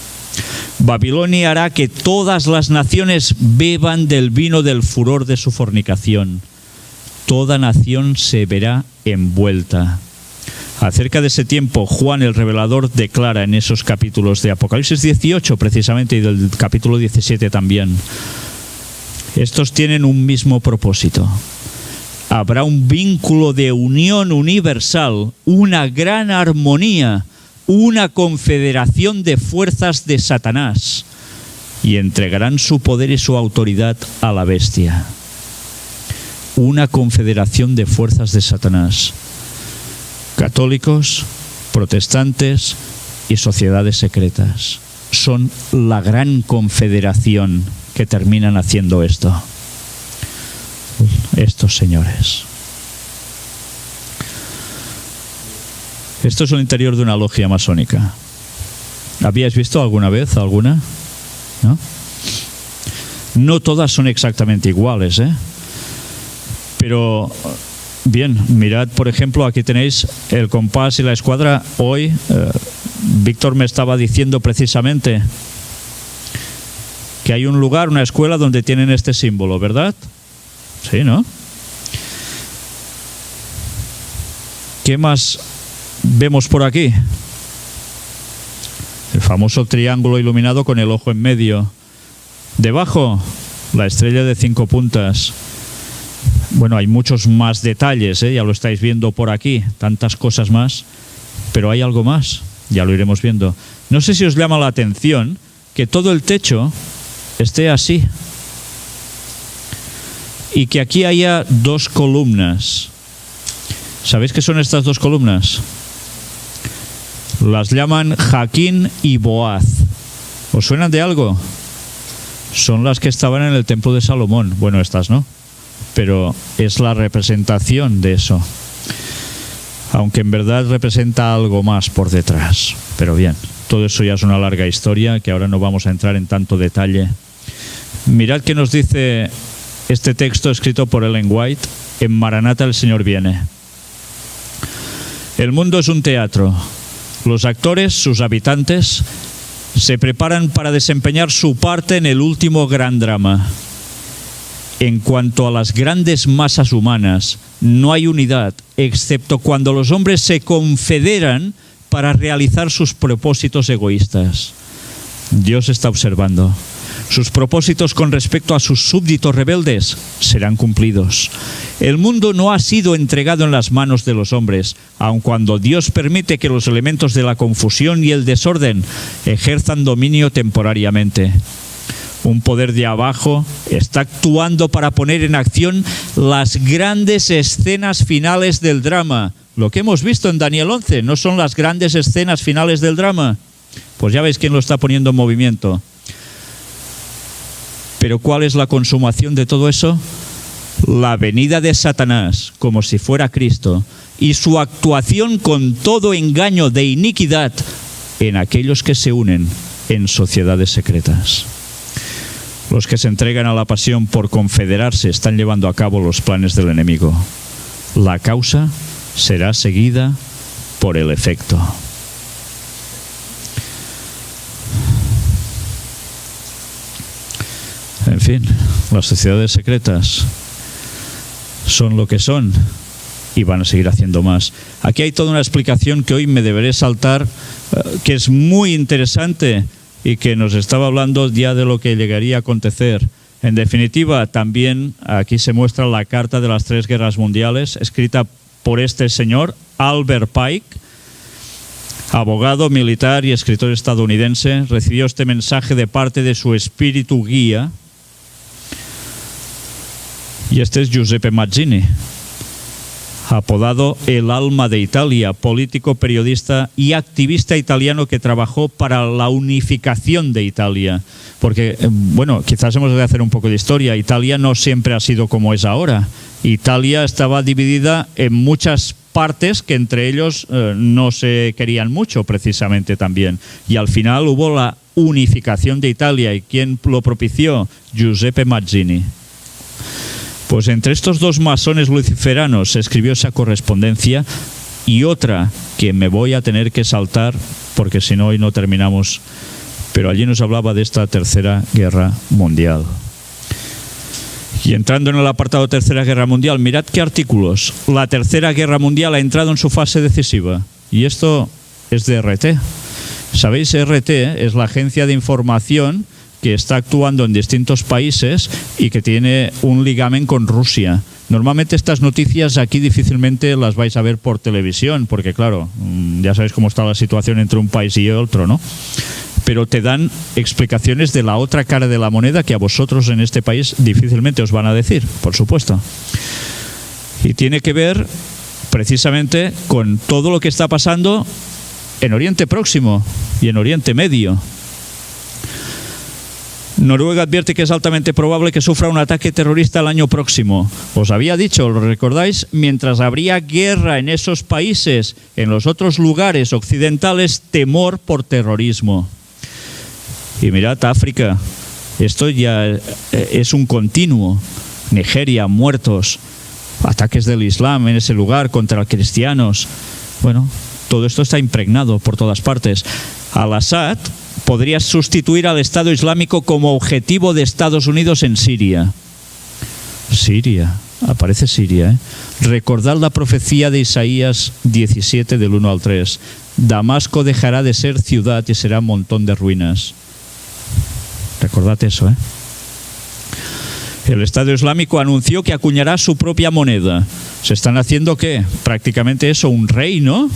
[SPEAKER 1] Babilonia hará que todas las naciones beban del vino del furor de su fornicación. Toda nación se verá envuelta. Acerca de ese tiempo, Juan el Revelador declara en esos capítulos de Apocalipsis 18 precisamente y del capítulo 17 también. Estos tienen un mismo propósito. Habrá un vínculo de unión universal, una gran armonía, una confederación de fuerzas de Satanás y entregarán su poder y su autoridad a la bestia. Una confederación de fuerzas de Satanás. Católicos, protestantes y sociedades secretas. Son la gran confederación que terminan haciendo esto. Estos señores. Esto es el interior de una logia masónica. ¿Habíais visto alguna vez alguna? ¿No? No todas son exactamente iguales, ¿eh? Pero, bien, mirad, por ejemplo, aquí tenéis el compás y la escuadra. Hoy, Víctor me estaba diciendo precisamente que hay un lugar, una escuela, donde tienen este símbolo, ¿verdad? Sí, ¿no? ¿Qué más vemos por aquí? El famoso triángulo iluminado con el ojo en medio. Debajo, la estrella de 5 puntas. Bueno, hay muchos más detalles, ya lo estáis viendo por aquí, tantas cosas más, pero hay algo más, ya lo iremos viendo. No sé si os llama la atención que todo el techo esté así y que aquí haya 2 columnas. ¿Sabéis qué son estas 2 columnas? Las llaman Jaquín y Boaz. ¿Os suenan de algo? Son las que estaban en el templo de Salomón. Bueno, estas no, pero es la representación de eso, aunque en verdad representa algo más por detrás. Pero bien, todo eso ya es una larga historia que ahora no vamos a entrar en tanto detalle. Mirad qué nos dice este texto escrito por Ellen White en Maranata, el Señor viene. El mundo es un teatro. Los actores, sus habitantes, se preparan para desempeñar su parte en el último gran drama. En cuanto a las grandes masas humanas, no hay unidad, excepto cuando los hombres se confederan para realizar sus propósitos egoístas. Dios está observando. Sus propósitos con respecto a sus súbditos rebeldes serán cumplidos. El mundo no ha sido entregado en las manos de los hombres, aun cuando Dios permite que los elementos de la confusión y el desorden ejerzan dominio temporariamente. Un poder de abajo está actuando para poner en acción las grandes escenas finales del drama. Lo que hemos visto en Daniel 11, ¿no son las grandes escenas finales del drama? Pues ya veis quién lo está poniendo en movimiento. Pero ¿cuál es la consumación de todo eso? La venida de Satanás, como si fuera Cristo, y su actuación con todo engaño de iniquidad en aquellos que se unen en sociedades secretas. Los que se entregan a la pasión por confederarse están llevando a cabo los planes del enemigo. La causa será seguida por el efecto. En fin, las sociedades secretas son lo que son y van a seguir haciendo más. Aquí hay toda una explicación que hoy me deberé saltar, que es muy interesante y que nos estaba hablando ya de lo que llegaría a acontecer. En definitiva, también aquí se muestra la carta de las 3 guerras mundiales, escrita por este señor, Albert Pike, abogado, militar y escritor estadounidense. Recibió este mensaje de parte de su espíritu guía. Y este es Giuseppe Mazzini, apodado el alma de Italia, político, periodista y activista italiano que trabajó para la unificación de Italia. Porque, bueno, quizás hemos de hacer un poco de historia. Italia no siempre ha sido como es ahora. Italia estaba dividida en muchas partes que entre ellos no se querían mucho, precisamente también. Y al final hubo la unificación de Italia. ¿Y quién lo propició? Giuseppe Mazzini. Pues entre estos 2 masones luciferanos se escribió esa correspondencia y otra que me voy a tener que saltar porque si no hoy no terminamos. Pero allí nos hablaba de esta Tercera Guerra Mundial. Y entrando en el apartado Tercera Guerra Mundial, mirad qué artículos. La Tercera Guerra Mundial ha entrado en su fase decisiva. Y esto es de RT. ¿Sabéis? RT es la agencia de información que está actuando en distintos países y que tiene un ligamen con Rusia. Normalmente estas noticias aquí difícilmente las vais a ver por televisión, porque claro, ya sabéis cómo está la situación entre un país y otro, ¿no? Pero te dan explicaciones de la otra cara de la moneda que a vosotros en este país difícilmente os van a decir, por supuesto. Y tiene que ver precisamente con todo lo que está pasando en Oriente Próximo y en Oriente Medio. Noruega advierte que es altamente probable que sufra un ataque terrorista el año próximo. Os había dicho, ¿lo recordáis? Mientras habría guerra en esos países, en los otros lugares occidentales, temor por terrorismo. Y mirad, África, esto ya es un continuo. Nigeria, muertos, ataques del Islam en ese lugar contra cristianos. Bueno, todo esto está impregnado por todas partes. Al-Assad podría sustituir al Estado Islámico como objetivo de Estados Unidos en Siria. Siria, aparece Siria, ¿eh? Recordad la profecía de Isaías 17 del 1 al 3. Damasco dejará de ser ciudad y será un montón de ruinas. Recordad eso, ¿eh? El Estado Islámico anunció que acuñará su propia moneda. ¿Se están haciendo qué? Prácticamente eso, un reino.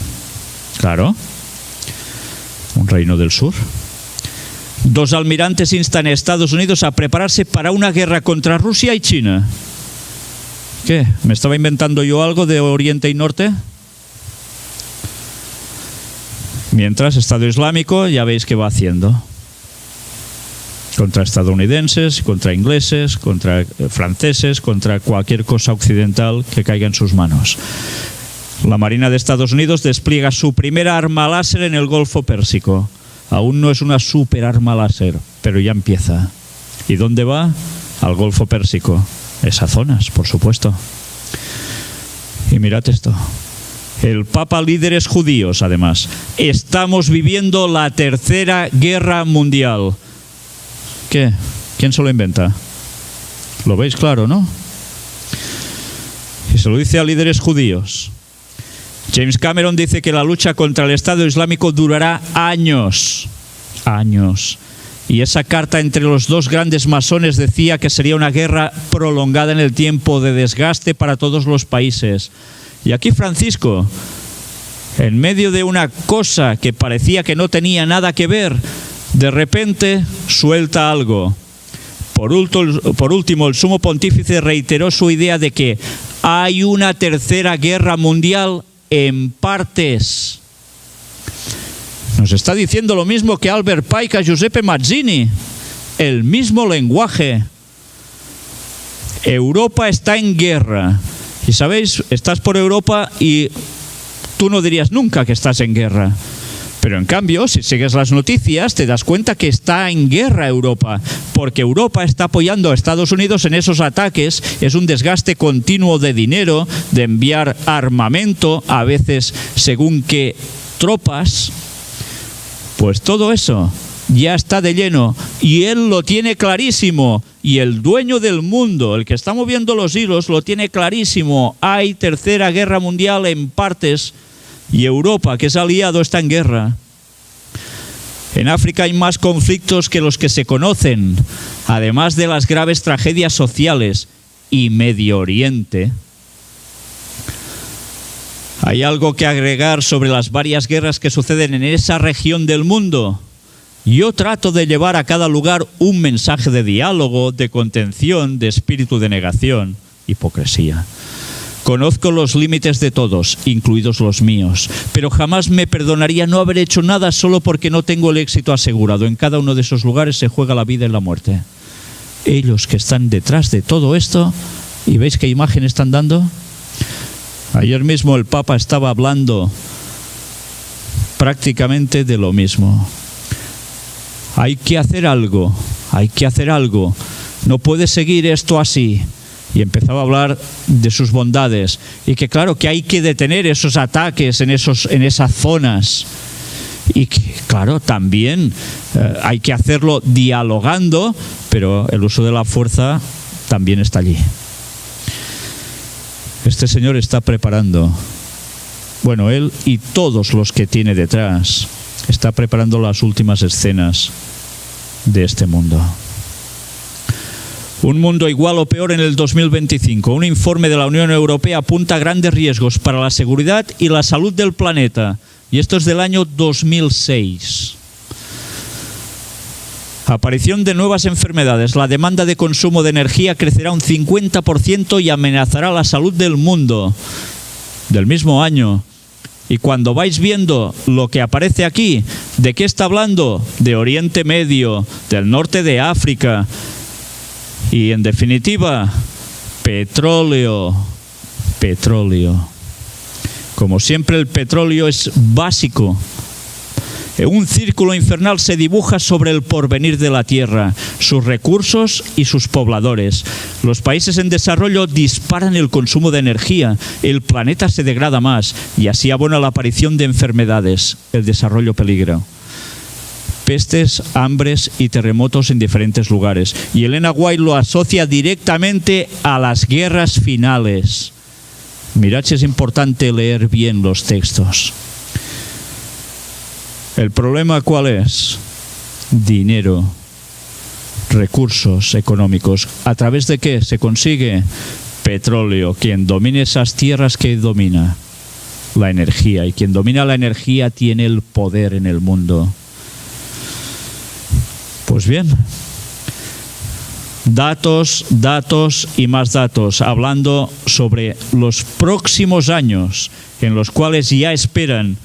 [SPEAKER 1] Claro. Un reino del sur. 2 almirantes instan a Estados Unidos a prepararse para una guerra contra Rusia y China. ¿Qué? ¿Me estaba inventando yo algo de Oriente y Norte? Mientras, Estado Islámico, ya veis qué va haciendo. Contra estadounidenses, contra ingleses, contra franceses, contra cualquier cosa occidental que caiga en sus manos. La Marina de Estados Unidos despliega su primera arma láser en el Golfo Pérsico. Aún no es una super arma láser, pero ya empieza. ¿Y dónde va? Al Golfo Pérsico. Esas zonas, por supuesto. Y mirad esto. El Papa, líderes judíos, además. Estamos viviendo la Tercera Guerra Mundial. ¿Qué? ¿Quién se lo inventa? Lo veis claro, ¿no? Y se lo dice a líderes judíos. James Cameron dice que la lucha contra el Estado Islámico durará años. Años. Y esa carta entre los dos grandes masones decía que sería una guerra prolongada en el tiempo, de desgaste para todos los países. Y aquí Francisco, en medio de una cosa que parecía que no tenía nada que ver, de repente suelta algo. Por último, el sumo pontífice reiteró su idea de que hay una tercera guerra mundial en partes. Nos está diciendo lo mismo que Albert Pike a Giuseppe Mazzini. El mismo lenguaje. Europa está en guerra. Y sabéis, estás por Europa y tú no dirías nunca que estás en guerra. Pero en cambio, si sigues las noticias, te das cuenta que está en guerra Europa, porque Europa está apoyando a Estados Unidos en esos ataques. Es un desgaste continuo de dinero, de enviar armamento, a veces según qué tropas. Pues todo eso ya está de lleno, y él lo tiene clarísimo, y el dueño del mundo, el que está moviendo los hilos, lo tiene clarísimo. Hay tercera guerra mundial en partes, y Europa, que es aliado, está en guerra. En África hay más conflictos que los que se conocen, además de las graves tragedias sociales. Y Medio Oriente. ¿Hay algo que agregar sobre las varias guerras que suceden en esa región del mundo? Yo trato de llevar a cada lugar un mensaje de diálogo, de contención, de espíritu de negación, hipocresía. Conozco los límites de todos, incluidos los míos, pero jamás me perdonaría no haber hecho nada solo porque no tengo el éxito asegurado. En cada uno de esos lugares se juega la vida y la muerte. Ellos que están detrás de todo esto, ¿y veis qué imagen están dando? Ayer mismo el Papa estaba hablando prácticamente de lo mismo. Hay que hacer algo, hay que hacer algo. No puede seguir esto así. Y empezaba a hablar de sus bondades y que claro que hay que detener esos ataques en esas zonas, y que claro también hay que hacerlo dialogando, pero el uso de la fuerza también está allí. Este señor está preparando, bueno, él y todos los que tiene detrás, está preparando las últimas escenas de este mundo. Un mundo igual o peor en el 2025. Un informe de la Unión Europea apunta a grandes riesgos para la seguridad y la salud del planeta. Y esto es del año 2006. Aparición de nuevas enfermedades. La demanda de consumo de energía crecerá un 50% y amenazará la salud del mundo. Del mismo año. Y cuando vais viendo lo que aparece aquí, ¿de qué está hablando? De Oriente Medio, del norte de África. Y en definitiva, petróleo. Petróleo. Como siempre, el petróleo es básico. Un círculo infernal se dibuja sobre el porvenir de la Tierra, sus recursos y sus pobladores. Los países en desarrollo disparan el consumo de energía, el planeta se degrada más y así abona la aparición de enfermedades. El desarrollo peligra. Pestes, hambres y terremotos en diferentes lugares. Y Elena White lo asocia directamente a las guerras finales. Mirad si es importante leer bien los textos. ¿El problema cuál es? Dinero, recursos económicos. ¿A través de qué se consigue? Petróleo. Quien domine esas tierras, ¿qué domina? La energía. Y quien domina la energía tiene el poder en el mundo. Pues bien, datos, datos y más datos, hablando sobre los próximos años en los cuales ya esperan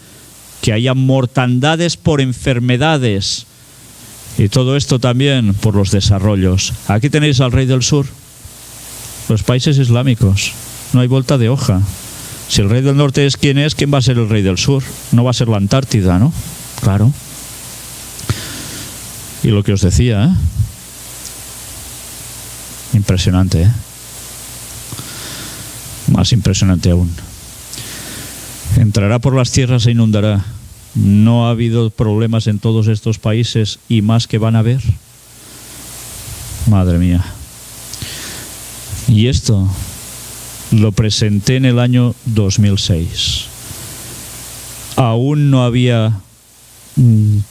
[SPEAKER 1] que haya mortandades por enfermedades y todo esto también por los desarrollos. Aquí tenéis al rey del sur, los países islámicos, no hay vuelta de hoja. Si el rey del norte es, ¿quién va a ser el rey del sur? No va a ser la Antártida, ¿no? Claro. Y lo que os decía, impresionante, más impresionante aún. Entrará por las tierras e inundará. ¿No ha habido problemas en todos estos países y más que van a haber? Madre mía. Y esto lo presenté en el año 2006. Aún no había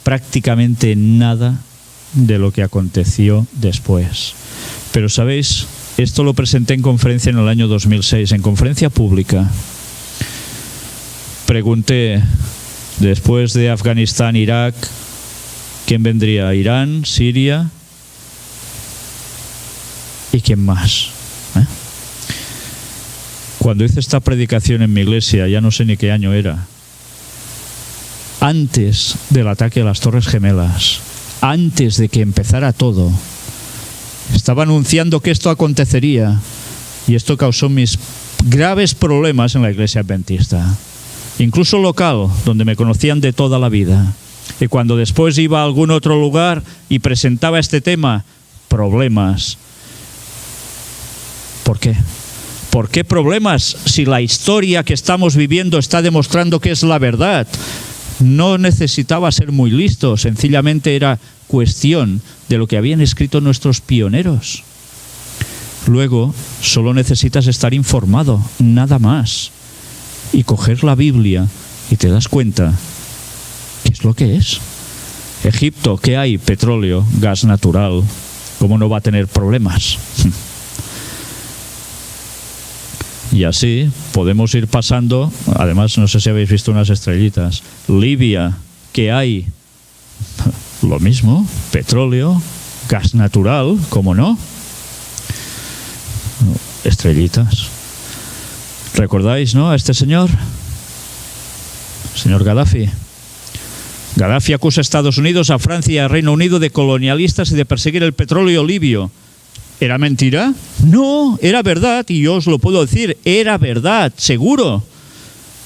[SPEAKER 1] prácticamente nada de lo que aconteció después. Pero sabéis, esto lo presenté en conferencia en el año 2006, en conferencia pública. Pregunté, después de Afganistán, Irak, ¿quién vendría? ¿Irán? ¿Siria? ¿Y quién más? Cuando hice esta predicación en mi iglesia, ya no sé ni qué año era, antes del ataque a las Torres Gemelas, antes de que empezara todo, estaba anunciando que esto acontecería y esto causó mis graves problemas en la iglesia adventista, incluso local, donde me conocían de toda la vida. Y cuando después iba a algún otro lugar y presentaba este tema, problemas. ¿Por qué? ¿Por qué problemas si la historia que estamos viviendo está demostrando que es la verdad? No necesitaba ser muy listo, sencillamente era cuestión de lo que habían escrito nuestros pioneros. Luego, solo necesitas estar informado, nada más. Y coger la Biblia y te das cuenta qué es lo que es. Egipto, ¿qué hay? Petróleo, gas natural. ¿Cómo no va a tener problemas? Y así podemos ir pasando. Además, no sé si habéis visto unas estrellitas. Libia, ¿qué hay? Lo mismo, petróleo, gas natural, ¿cómo no? Estrellitas. ¿Recordáis, no? A este señor Gaddafi. Gaddafi acusa a Estados Unidos, a Francia y a Reino Unido de colonialistas y de perseguir el petróleo libio. ¿Era mentira? No, era verdad, y yo os lo puedo decir, era verdad, seguro.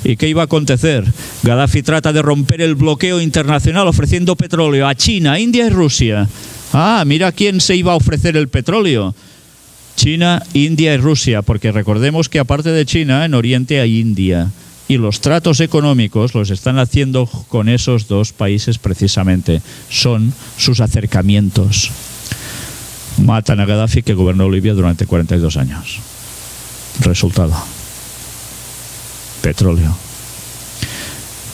[SPEAKER 1] ¿Y qué iba a acontecer? Gaddafi trata de romper el bloqueo internacional ofreciendo petróleo a China, India y Rusia. Ah, mira quién se iba a ofrecer el petróleo. China, India y Rusia, porque recordemos que aparte de China, en Oriente hay India. Y los tratos económicos los están haciendo con esos dos países precisamente. Son sus acercamientos. Matan a Gaddafi, que gobernó Libia durante 42 años. Resultado: petróleo.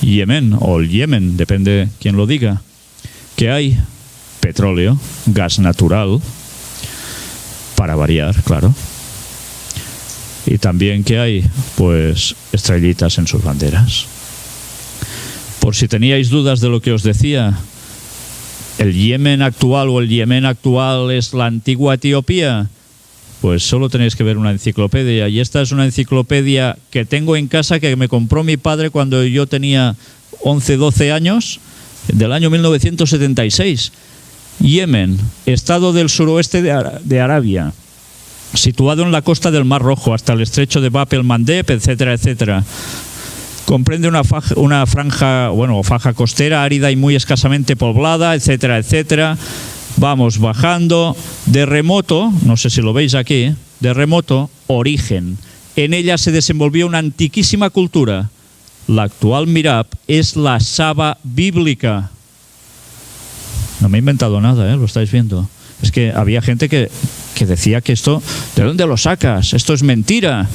[SPEAKER 1] Yemen, o el Yemen, depende quién lo diga. ¿Qué hay? Petróleo, gas natural, para variar, claro. Y también, ¿qué hay? Pues estrellitas en sus banderas. Por si teníais dudas de lo que os decía, el Yemen actual o el Yemen actual es la antigua Etiopía. Pues solo tenéis que ver una enciclopedia. Y esta es una enciclopedia que tengo en casa, que me compró mi padre cuando yo tenía 11, 12 años, del año 1976. Yemen, estado del suroeste de Arabia, situado en la costa del Mar Rojo hasta el estrecho de Bab el-Mandeb, etcétera, etcétera. Comprende una franja, faja costera árida y muy escasamente poblada, etcétera, etcétera. Vamos bajando de remoto, no sé si lo veis aquí, de remoto, origen. En ella se desenvolvió una antiquísima cultura. La actual Mirab es la Saba bíblica. No me he inventado nada, lo estáis viendo. Es que había gente que decía que esto, ¿de dónde lo sacas? Esto es mentira.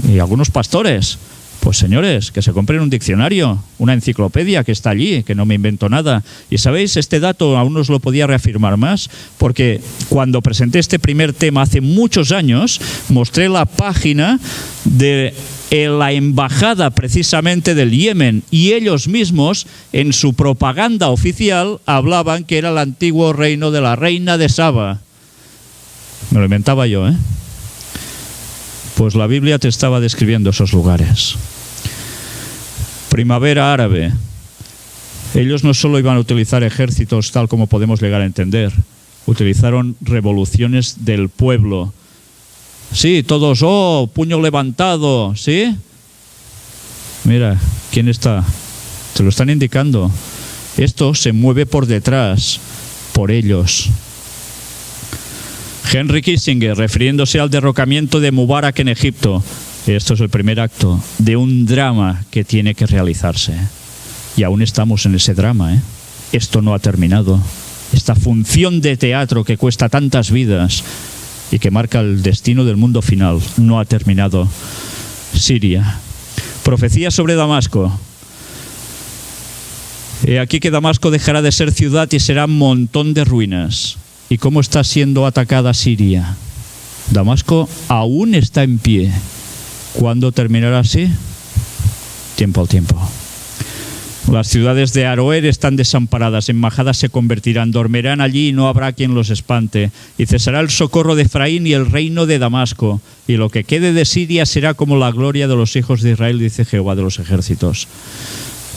[SPEAKER 1] Y algunos pastores. Pues señores, que se compren un diccionario, una enciclopedia que está allí, que no me invento nada. Y sabéis, este dato aún os lo podía reafirmar más, porque cuando presenté este primer tema hace muchos años, mostré la página de la embajada precisamente del Yemen, y ellos mismos en su propaganda oficial hablaban que era el antiguo reino de la reina de Saba. Me lo inventaba yo, Pues la Biblia te estaba describiendo esos lugares. Primavera árabe. Ellos no solo iban a utilizar ejércitos tal como podemos llegar a entender, utilizaron revoluciones del pueblo. Sí, todos, puño levantado, ¿sí? Mira, ¿quién está? Te lo están indicando. Esto se mueve por detrás, por ellos. Henry Kissinger, refiriéndose al derrocamiento de Mubarak en Egipto. Esto es el primer acto de un drama que tiene que realizarse. Y aún estamos en ese drama, Esto no ha terminado. Esta función de teatro que cuesta tantas vidas y que marca el destino del mundo final no ha terminado. Siria. Profecía sobre Damasco. He aquí que Damasco dejará de ser ciudad y será un montón de ruinas. ¿Y cómo está siendo atacada Siria? Damasco aún está en pie. ¿Cuándo terminará así? Tiempo al tiempo. Las ciudades de Aroer están desamparadas, embajadas se convertirán, dormirán allí y no habrá quien los espante. Y cesará el socorro de Efraín y el reino de Damasco. Y lo que quede de Siria será como la gloria de los hijos de Israel, dice Jehová de los ejércitos.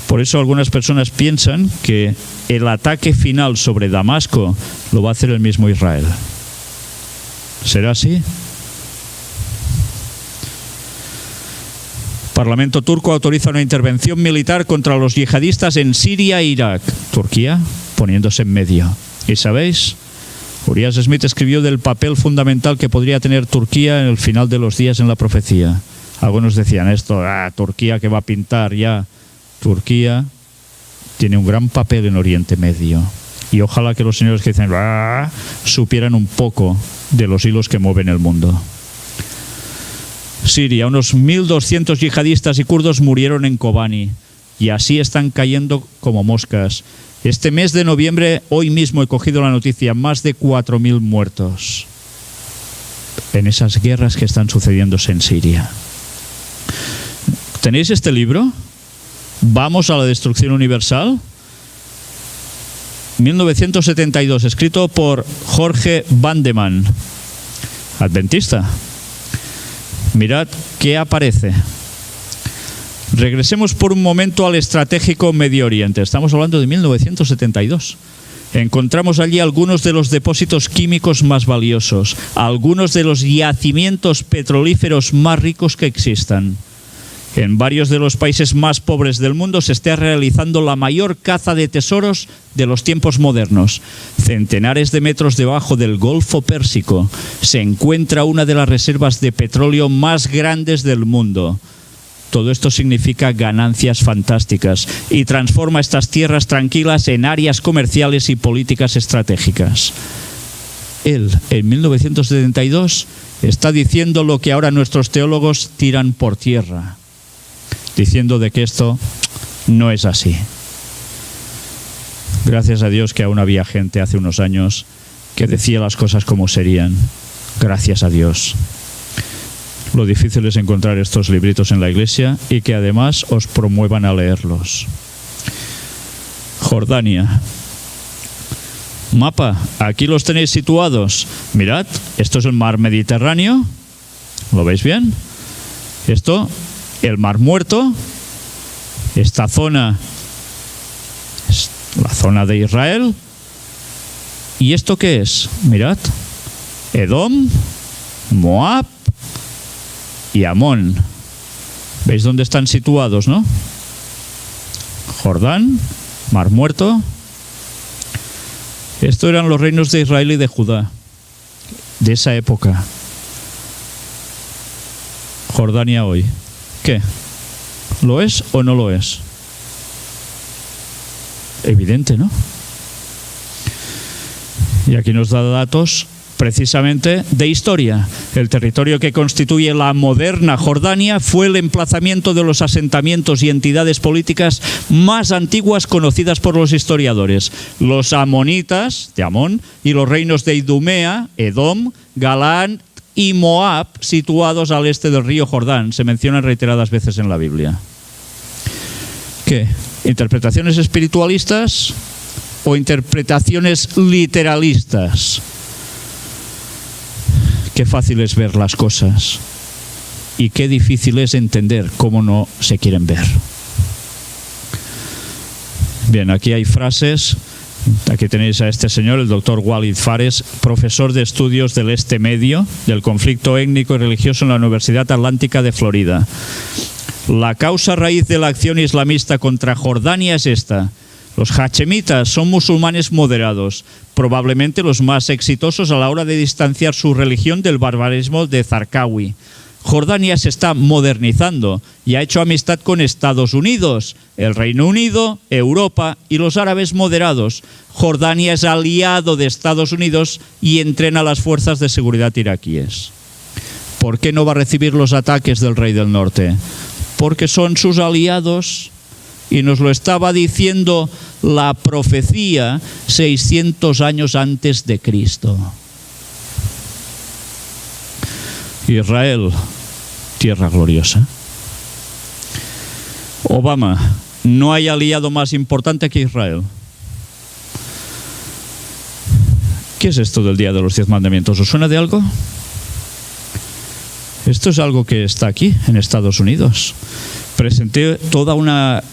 [SPEAKER 1] Por eso algunas personas piensan que el ataque final sobre Damasco lo va a hacer el mismo Israel. ¿Será así? Parlamento turco autoriza una intervención militar contra los yihadistas en Siria e Irak. Turquía poniéndose en medio. ¿Y sabéis? Uriah Smith escribió del papel fundamental que podría tener Turquía en el final de los días en la profecía. Algunos decían esto, Turquía que va a pintar ya. Turquía tiene un gran papel en Oriente Medio. Y ojalá que los señores que dicen supieran un poco de los hilos que mueven el mundo. Siria, unos 1.200 yihadistas y kurdos murieron en Kobani y así están cayendo como moscas. Este mes de noviembre, hoy mismo he cogido la noticia, más de 4.000 muertos en esas guerras que están sucediéndose en Siria. ¿Tenéis este libro? ¿Vamos a la destrucción universal? 1972, escrito por Jorge Vandeman, adventista. Mirad qué aparece. Regresemos por un momento al estratégico Medio Oriente. Estamos hablando de 1972. Encontramos allí algunos de los depósitos químicos más valiosos, algunos de los yacimientos petrolíferos más ricos que existan. En varios de los países más pobres del mundo se está realizando la mayor caza de tesoros de los tiempos modernos. Centenares de metros debajo del Golfo Pérsico se encuentra una de las reservas de petróleo más grandes del mundo. Todo esto significa ganancias fantásticas y transforma estas tierras tranquilas en áreas comerciales y políticas estratégicas. Él, en 1972, está diciendo lo que ahora nuestros teólogos tiran por tierra, diciendo de que esto no es así. Gracias a Dios que aún había gente hace unos años que decía las cosas como serían. Gracias a Dios. Lo difícil es encontrar estos libritos en la iglesia y que además os promuevan a leerlos. Jordania. Mapa, aquí los tenéis situados. Mirad, esto es el mar Mediterráneo. ¿Lo veis bien? Esto, el mar Muerto. Esta zona es la zona de Israel. ¿Y esto qué es? Mirad. Edom, Moab y Amón. ¿Veis dónde están situados, no? Jordán, Mar Muerto. Estos eran los reinos de Israel y de Judá, de esa época. Jordania hoy. ¿Qué? ¿Lo es o no lo es? Evidente, ¿no? Y aquí nos da datos precisamente de historia. El territorio que constituye la moderna Jordania fue el emplazamiento de los asentamientos y entidades políticas más antiguas conocidas por los historiadores: los amonitas, de Amón, y los reinos de Idumea, Edom, Galaad y Moab, situados al este del río Jordán. Se mencionan reiteradas veces en la Biblia. ¿Qué? ¿Interpretaciones espiritualistas o interpretaciones literalistas? Qué fácil es ver las cosas y qué difícil es entender cómo no se quieren ver. Bien, aquí hay frases. Aquí tenéis a este señor, el doctor Walid Fares, profesor de estudios del Este Medio, del conflicto étnico y religioso en la Universidad Atlántica de Florida. La causa raíz de la acción islamista contra Jordania es esta. Los hachemitas son musulmanes moderados, probablemente los más exitosos a la hora de distanciar su religión del barbarismo de Zarqawi. Jordania se está modernizando y ha hecho amistad con Estados Unidos, el Reino Unido, Europa y los árabes moderados. Jordania es aliado de Estados Unidos y entrena a las fuerzas de seguridad iraquíes. ¿Por qué no va a recibir los ataques del rey del norte? Porque son sus aliados. Y nos lo estaba diciendo la profecía 600 años antes de Cristo. Israel, tierra gloriosa. Obama, no hay aliado más importante que Israel. ¿Qué es esto del Día de los 10 Mandamientos? ¿Os suena de algo? Esto es algo que está aquí, en Estados Unidos. Presenté toda una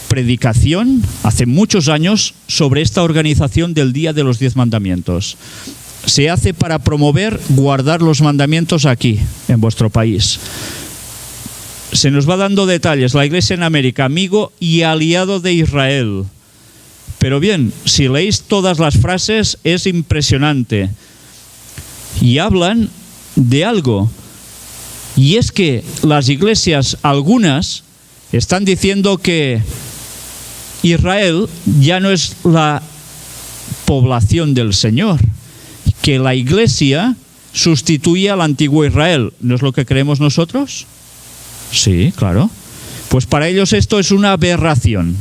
[SPEAKER 1] predicación hace muchos años sobre esta organización del Día de los 10 Mandamientos. Se hace para promover guardar los mandamientos aquí, en vuestro país. Se nos va dando detalles. La Iglesia en América, amigo y aliado de Israel. Pero bien, si leéis todas las frases, es impresionante. Y hablan de algo. Y es que las iglesias, algunas, están diciendo que Israel ya no es la población del Señor, que la iglesia sustituye al antiguo Israel. ¿No es lo que creemos nosotros? Sí, claro. Pues para ellos esto es una aberración,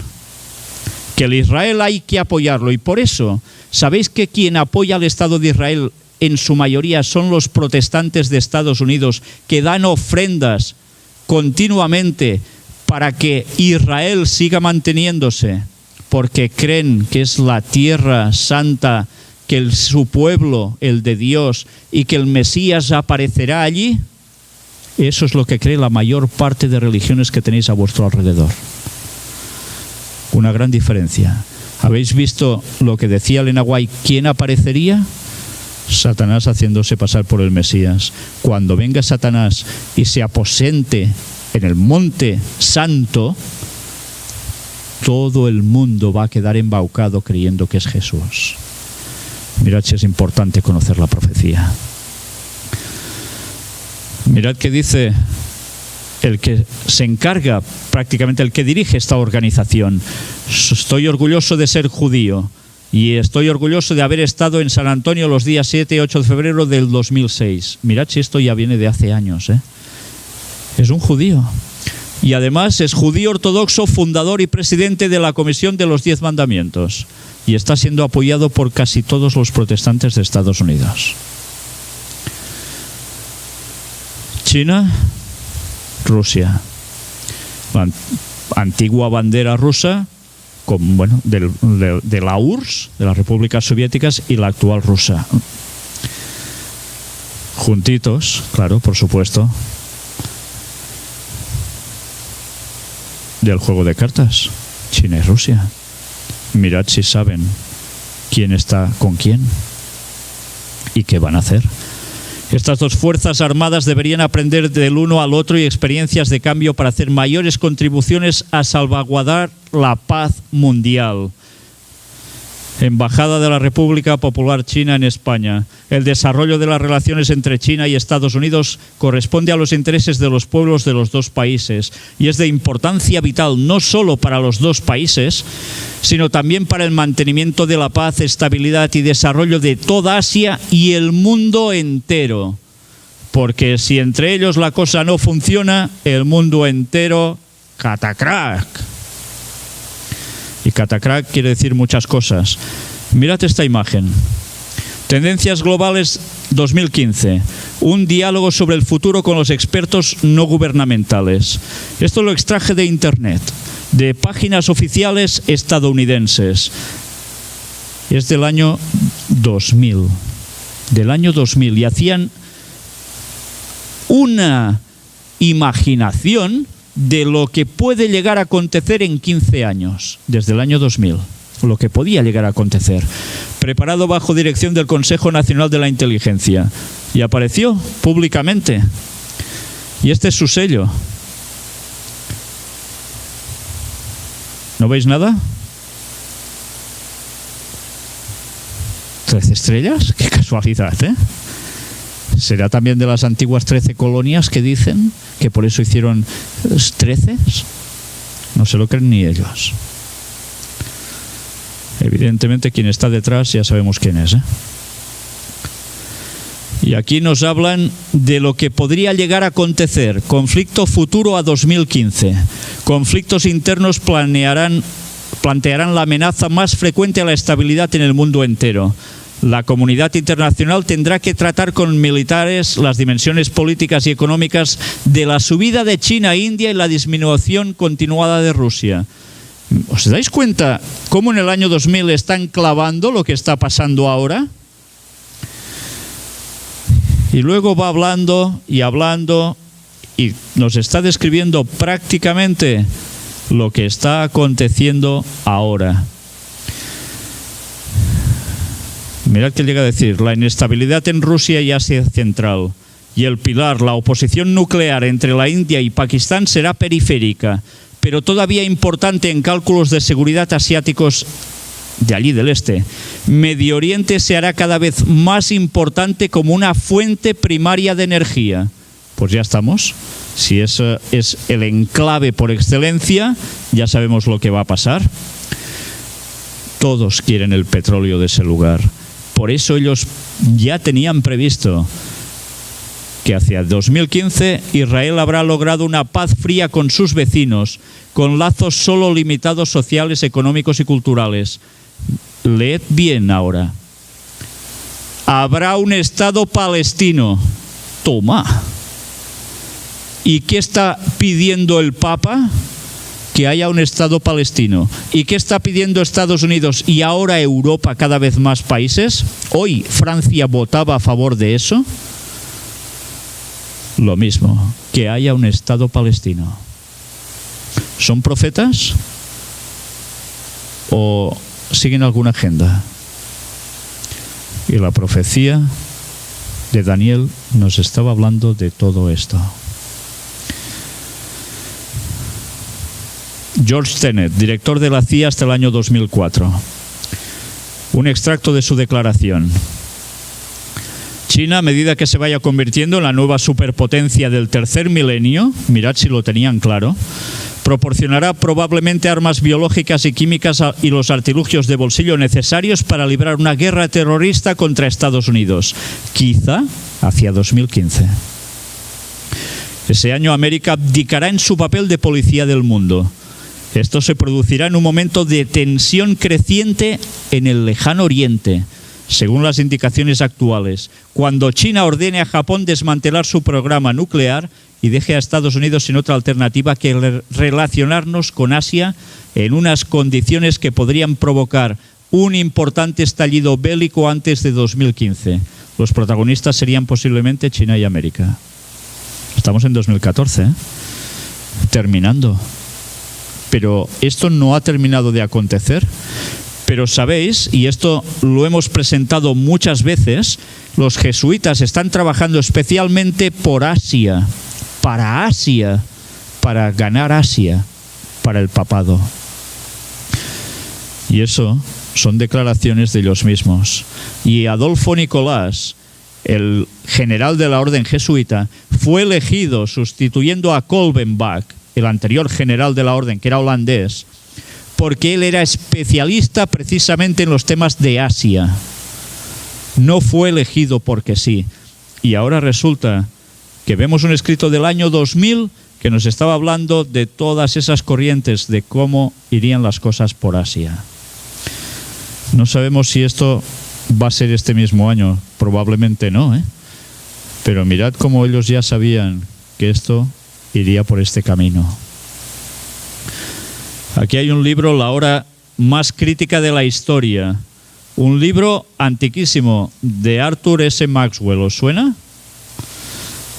[SPEAKER 1] que el Israel hay que apoyarlo. Y por eso, ¿sabéis que quien apoya al Estado de Israel en su mayoría son los protestantes de Estados Unidos, que dan ofrendas continuamente para que Israel siga manteniéndose, porque creen que es la tierra santa, que su pueblo, el de Dios, y que el Mesías aparecerá allí? Eso es lo que cree la mayor parte de religiones que tenéis a vuestro alrededor. Una gran diferencia. ¿Habéis visto lo que decía Elena White? ¿Quién aparecería? Satanás haciéndose pasar por el Mesías. Cuando venga Satanás y se aposente en el monte santo, todo el mundo va a quedar embaucado creyendo que es Jesús. Mirad si es importante conocer la profecía. Mirad qué dice el que se encarga, prácticamente el que dirige esta organización. Estoy orgulloso de ser judío. Y estoy orgulloso de haber estado en San Antonio los días 7 y 8 de febrero del 2006. Mirad si esto ya viene de hace años, ¿eh? Es un judío. Y además es judío ortodoxo, fundador y presidente de la Comisión de los 10 Mandamientos. Y está siendo apoyado por casi todos los protestantes de Estados Unidos. China, Rusia. La antigua bandera rusa de la URSS, de las repúblicas soviéticas, y la actual Rusia. Juntitos, claro, por supuesto, del juego de cartas, China y Rusia. Mirad si saben quién está con quién y qué van a hacer. Estas dos fuerzas armadas deberían aprender del uno al otro y experiencias de cambio para hacer mayores contribuciones a salvaguardar la paz mundial. Embajada de la República Popular China en España. El desarrollo de las relaciones entre China y Estados Unidos corresponde a los intereses de los pueblos de los dos países y es de importancia vital no solo para los dos países, sino también para el mantenimiento de la paz, estabilidad y desarrollo de toda Asia y el mundo entero. Porque si entre ellos la cosa no funciona, el mundo entero catacrac. Y catacrac quiere decir muchas cosas. Mirad esta imagen. Tendencias globales 2015. Un diálogo sobre el futuro con los expertos no gubernamentales. Esto lo extraje de Internet, de páginas oficiales estadounidenses. Es del año 2000. Del año 2000. Y hacían una imaginación de lo que puede llegar a acontecer en 15 años, desde el año 2000, lo que podía llegar a acontecer. Preparado bajo dirección del Consejo Nacional de la Inteligencia. Y apareció públicamente. Y este es su sello. ¿No veis nada? 13 estrellas, qué casualidad, ¿eh? ¿Será también de las antiguas 13 colonias que dicen que por eso hicieron 13? No se lo creen ni ellos. Evidentemente quien está detrás ya sabemos quién es, ¿eh? Y aquí nos hablan de lo que podría llegar a acontecer. Conflicto futuro a 2015. Conflictos internos plantearán la amenaza más frecuente a la estabilidad en el mundo entero. La comunidad internacional tendrá que tratar con militares las dimensiones políticas y económicas de la subida de China e India y la disminución continuada de Rusia. ¿Os dais cuenta cómo en el año 2000 están clavando lo que está pasando ahora? Y luego va hablando y nos está describiendo prácticamente lo que está aconteciendo ahora. Mirad que llega a decir: la inestabilidad en Rusia y Asia Central y el pilar, la oposición nuclear entre la India y Pakistán será periférica, pero todavía importante en cálculos de seguridad asiáticos de allí del este. Medio Oriente se hará cada vez más importante como una fuente primaria de energía. Pues ya estamos. Si eso es el enclave por excelencia, ya sabemos lo que va a pasar. Todos quieren el petróleo de ese lugar. Por eso ellos ya tenían previsto que hacia 2015 Israel habrá logrado una paz fría con sus vecinos, con lazos solo limitados sociales, económicos y culturales. Leed bien ahora. Habrá un Estado palestino. Toma. ¿Y qué está pidiendo el Papa? Que haya un Estado palestino. ¿Y qué está pidiendo Estados Unidos y ahora Europa, cada vez más países? Hoy Francia votaba a favor de eso. Lo mismo, que haya un Estado palestino. ¿Son profetas? ¿O siguen alguna agenda? Y la profecía de Daniel nos estaba hablando de todo esto. George Tenet, director de la CIA hasta el año 2004. Un extracto de su declaración. China, a medida que se vaya convirtiendo en la nueva superpotencia del tercer milenio, mirad si lo tenían claro, proporcionará probablemente armas biológicas y químicas y los artilugios de bolsillo necesarios para librar una guerra terrorista contra Estados Unidos, quizá hacia 2015. Ese año América abdicará en su papel de policía del mundo. Esto se producirá en un momento de tensión creciente en el lejano oriente, según las indicaciones actuales, cuando China ordene a Japón desmantelar su programa nuclear y deje a Estados Unidos sin otra alternativa que relacionarnos con Asia en unas condiciones que podrían provocar un importante estallido bélico antes de 2015. Los protagonistas serían posiblemente China y América. Estamos en 2014, ¿eh? Terminando. Pero esto no ha terminado de acontecer. Pero sabéis, y esto lo hemos presentado muchas veces, los jesuitas están trabajando especialmente por Asia, para ganar Asia, para el papado. Y eso son declaraciones de ellos mismos. Y Adolfo Nicolás, el general de la orden jesuita, fue elegido sustituyendo a Kolbenbach, el anterior general de la orden, que era holandés, porque él era especialista precisamente en los temas de Asia. No fue elegido porque sí. Y ahora resulta que vemos un escrito del año 2000 que nos estaba hablando de todas esas corrientes, de cómo irían las cosas por Asia. No sabemos si esto va a ser este mismo año, probablemente no, ¿eh? Pero mirad cómo ellos ya sabían que esto iría por este camino. Aquí hay un libro, La hora más crítica de la historia. Un libro antiquísimo de Arthur S. Maxwell. ¿Os suena?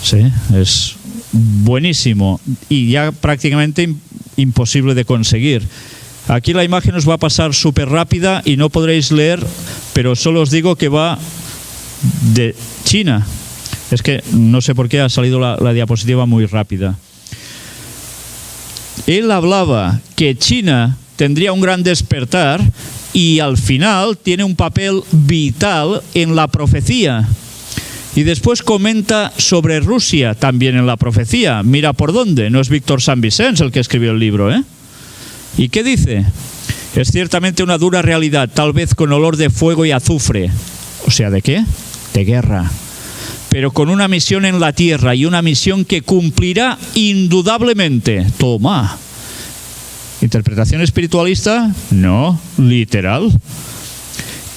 [SPEAKER 1] Sí, es buenísimo y ya prácticamente imposible de conseguir. Aquí la imagen os va a pasar súper rápida y no podréis leer, pero solo os digo que va de China. Es que no sé por qué ha salido la diapositiva muy rápida. Él hablaba que China tendría un gran despertar y al final tiene un papel vital en la profecía. Y después comenta sobre Rusia también en la profecía. Mira por dónde, no es Víctor San Vicens el que escribió el libro, ¿eh? ¿Y qué dice? Es ciertamente una dura realidad, tal vez con olor de fuego y azufre. O sea, ¿de qué? De guerra. Pero con una misión en la tierra y una misión que cumplirá indudablemente. Toma. ¿Interpretación espiritualista? No, literal.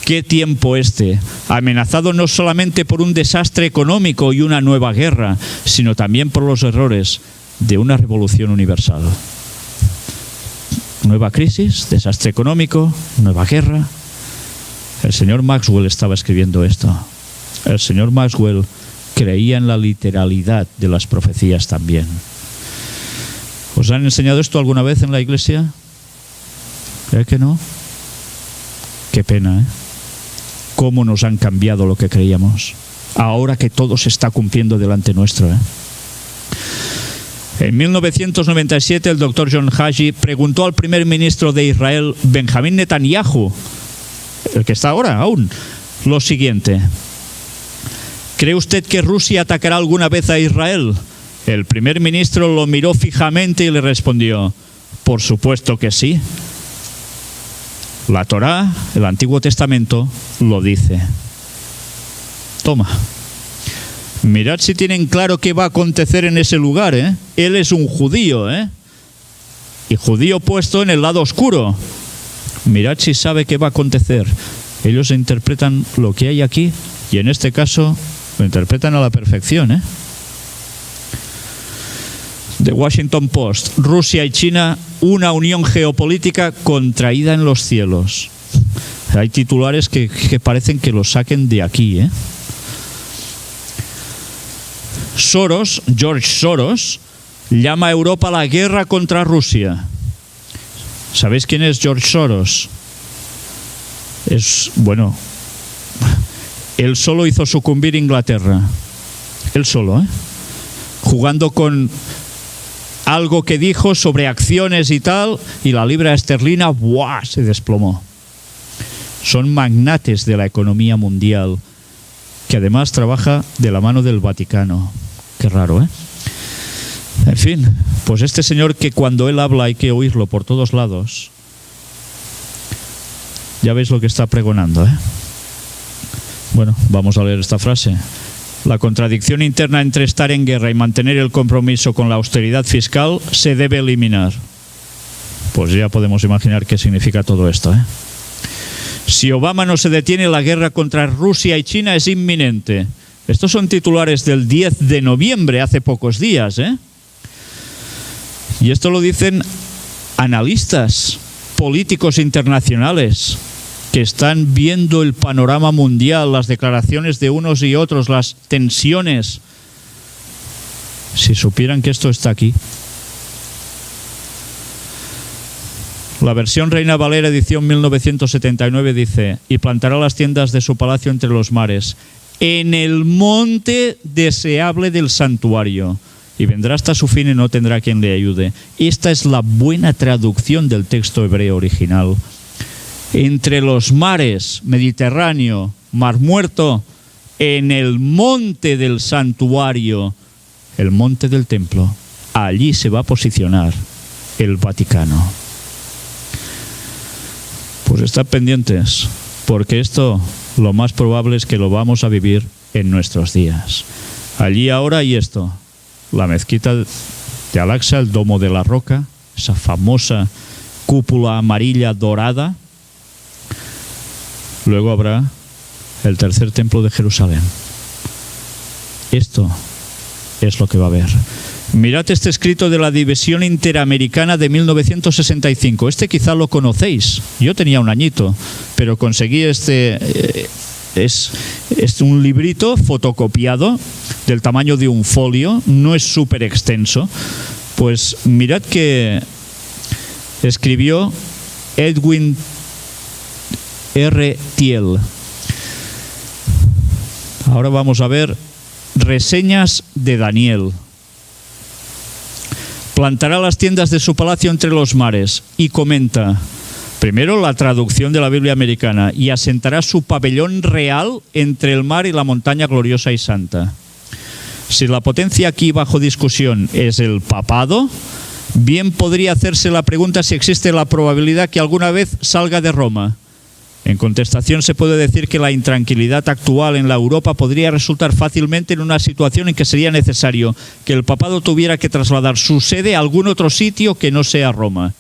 [SPEAKER 1] ¿Qué tiempo este? Amenazado no solamente por un desastre económico y una nueva guerra, sino también por los errores de una revolución universal. Nueva crisis, desastre económico, nueva guerra. El señor Maxwell estaba escribiendo esto. El señor Maxwell creía en la literalidad de las profecías también. ¿Os han enseñado esto alguna vez en la iglesia? ¿Es que no? Qué pena, ¿eh? Cómo nos han cambiado lo que creíamos. Ahora que todo se está cumpliendo delante nuestro, ¿eh? En 1997 el doctor John Hagee preguntó al primer ministro de Israel, Benjamín Netanyahu, el que está ahora aún, lo siguiente: ¿cree usted que Rusia atacará alguna vez a Israel? El primer ministro lo miró fijamente y le respondió: por supuesto que sí. La Torá, el Antiguo Testamento, lo dice. Toma. Mirad si tienen claro qué va a acontecer en ese lugar, ¿eh? Él es un judío, ¿eh? Y judío puesto en el lado oscuro. Mirad si sabe qué va a acontecer. Ellos interpretan lo que hay aquí y en este caso lo interpretan a la perfección, ¿eh? The Washington Post: Rusia y China, una unión geopolítica contraída en los cielos. Hay titulares que parecen que los saquen de aquí, ¿eh? Soros, George Soros, llama a Europa a la guerra contra Rusia. ¿Sabéis quién es George Soros? Bueno, él solo hizo sucumbir Inglaterra. Él solo, ¿eh? Jugando con algo que dijo sobre acciones y tal, y la libra esterlina, ¡buah!, se desplomó. Son magnates de la economía mundial, que además trabaja de la mano del Vaticano. Qué raro, ¿eh? En fin, pues este señor, que cuando él habla hay que oírlo por todos lados, ya veis lo que está pregonando, ¿eh? Bueno, vamos a leer esta frase. La contradicción interna entre estar en guerra y mantener el compromiso con la austeridad fiscal se debe eliminar. Pues ya podemos imaginar qué significa todo esto, ¿eh? Si Obama no se detiene, la guerra contra Rusia y China es inminente. Estos son titulares del 10 de noviembre, hace pocos días, ¿eh? Y esto lo dicen analistas políticos internacionales que están viendo el panorama mundial, las declaraciones de unos y otros, las tensiones. Si supieran que esto está aquí. La versión Reina Valera, edición 1979, dice: y plantará las tiendas de su palacio entre los mares, en el monte deseable del santuario, y vendrá hasta su fin y no tendrá quien le ayude. Esta es la buena traducción del texto hebreo original. Entre los mares, Mediterráneo, Mar Muerto, en el monte del santuario, el monte del templo, allí se va a posicionar el Vaticano. Pues estad pendientes, porque esto lo más probable es que lo vamos a vivir en nuestros días. Allí ahora hay esto, la mezquita de Al-Aqsa, el Domo de la Roca, esa famosa cúpula amarilla dorada. Luego habrá el tercer templo de Jerusalén. Esto es lo que va a haber. Mirad este escrito de la División Interamericana de 1965. Este quizá lo conocéis. Yo tenía un añito, pero conseguí este. Es un librito fotocopiado del tamaño de un folio. No es súper extenso. Pues mirad que escribió Edwin R. Thiel. Ahora vamos a ver reseñas de Daniel. Plantará las tiendas de su palacio entre los mares, y comenta primero la traducción de la Biblia americana: y asentará su pabellón real entre el mar y la montaña gloriosa y santa. Si la potencia aquí bajo discusión es el papado, bien podría hacerse la pregunta si existe la probabilidad que alguna vez salga de Roma. En contestación, se puede decir que la intranquilidad actual en la Europa podría resultar fácilmente en una situación en que sería necesario que el papado tuviera que trasladar su sede a algún otro sitio que no sea Roma.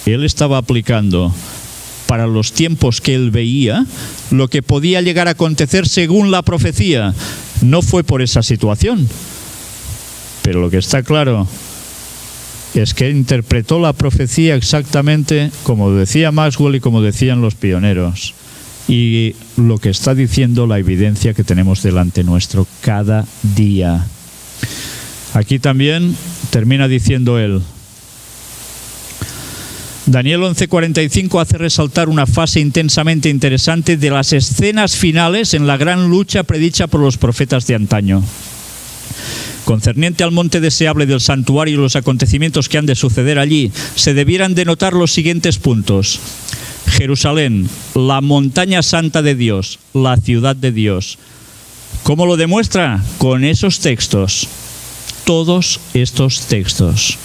[SPEAKER 1] Él estaba aplicando para los tiempos que él veía lo que podía llegar a acontecer según la profecía. No fue por esa situación, pero lo que está claro es que interpretó la profecía exactamente como decía Maxwell y como decían los pioneros, y lo que está diciendo la evidencia que tenemos delante nuestro cada día. Aquí también termina diciendo él: Daniel 11:45 hace resaltar una fase intensamente interesante de las escenas finales en la gran lucha predicha por los profetas de antaño. Concerniente al monte deseable del santuario y los acontecimientos que han de suceder allí, se debieran denotar los siguientes puntos: Jerusalén, la montaña santa de Dios, la ciudad de Dios. ¿Cómo lo demuestra? Con esos textos, todos estos textos.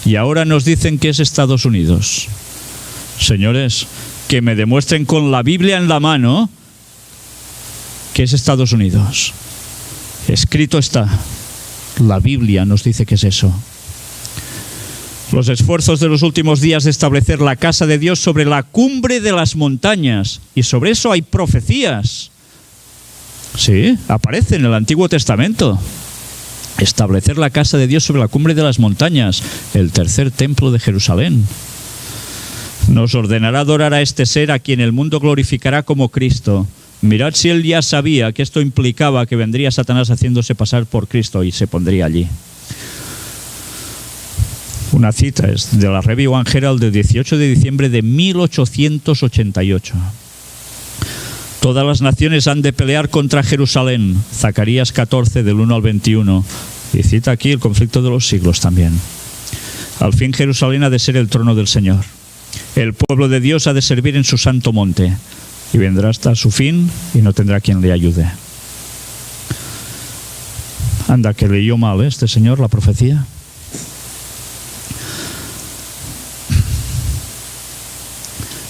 [SPEAKER 1] Y ahora nos dicen que es Estados Unidos. Señores, que me demuestren con la Biblia en la mano que es Estados Unidos. Escrito está. La Biblia nos dice que es eso. Los esfuerzos de los últimos días de establecer la casa de Dios sobre la cumbre de las montañas, y sobre eso hay profecías. Sí, aparece en el Antiguo Testamento. Establecer la casa de Dios sobre la cumbre de las montañas, el tercer templo de Jerusalén. Nos ordenará adorar a este ser a quien el mundo glorificará como Cristo. Mirad si él ya sabía que esto implicaba que vendría Satanás haciéndose pasar por Cristo y se pondría allí. Una cita es de la Review and Herald del 18 de diciembre de 1888. Todas las naciones han de pelear contra Jerusalén. Zacarías 14 del 1 al 21. Y cita aquí el conflicto de los siglos también. Al fin Jerusalén ha de ser el trono del Señor. El pueblo de Dios ha de servir en su santo monte. Y vendrá hasta su fin y no tendrá quien le ayude. Anda, que leyó mal este señor la profecía.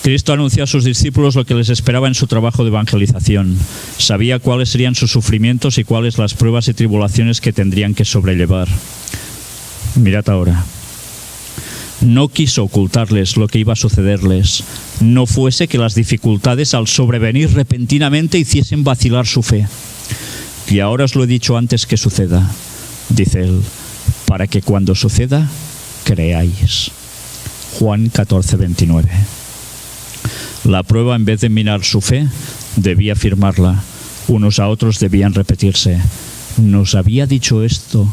[SPEAKER 1] Cristo anunció a sus discípulos lo que les esperaba en su trabajo de evangelización. Sabía cuáles serían sus sufrimientos y cuáles las pruebas y tribulaciones que tendrían que sobrellevar. Mirad ahora. No quiso ocultarles lo que iba a sucederles, no fuese que las dificultades al sobrevenir repentinamente hiciesen vacilar su fe. Y ahora os lo he dicho antes que suceda, dice él, para que cuando suceda, creáis. Juan 14:29. La prueba, en vez de minar su fe, debía afirmarla. Unos a otros debían repetirse: nos había dicho esto,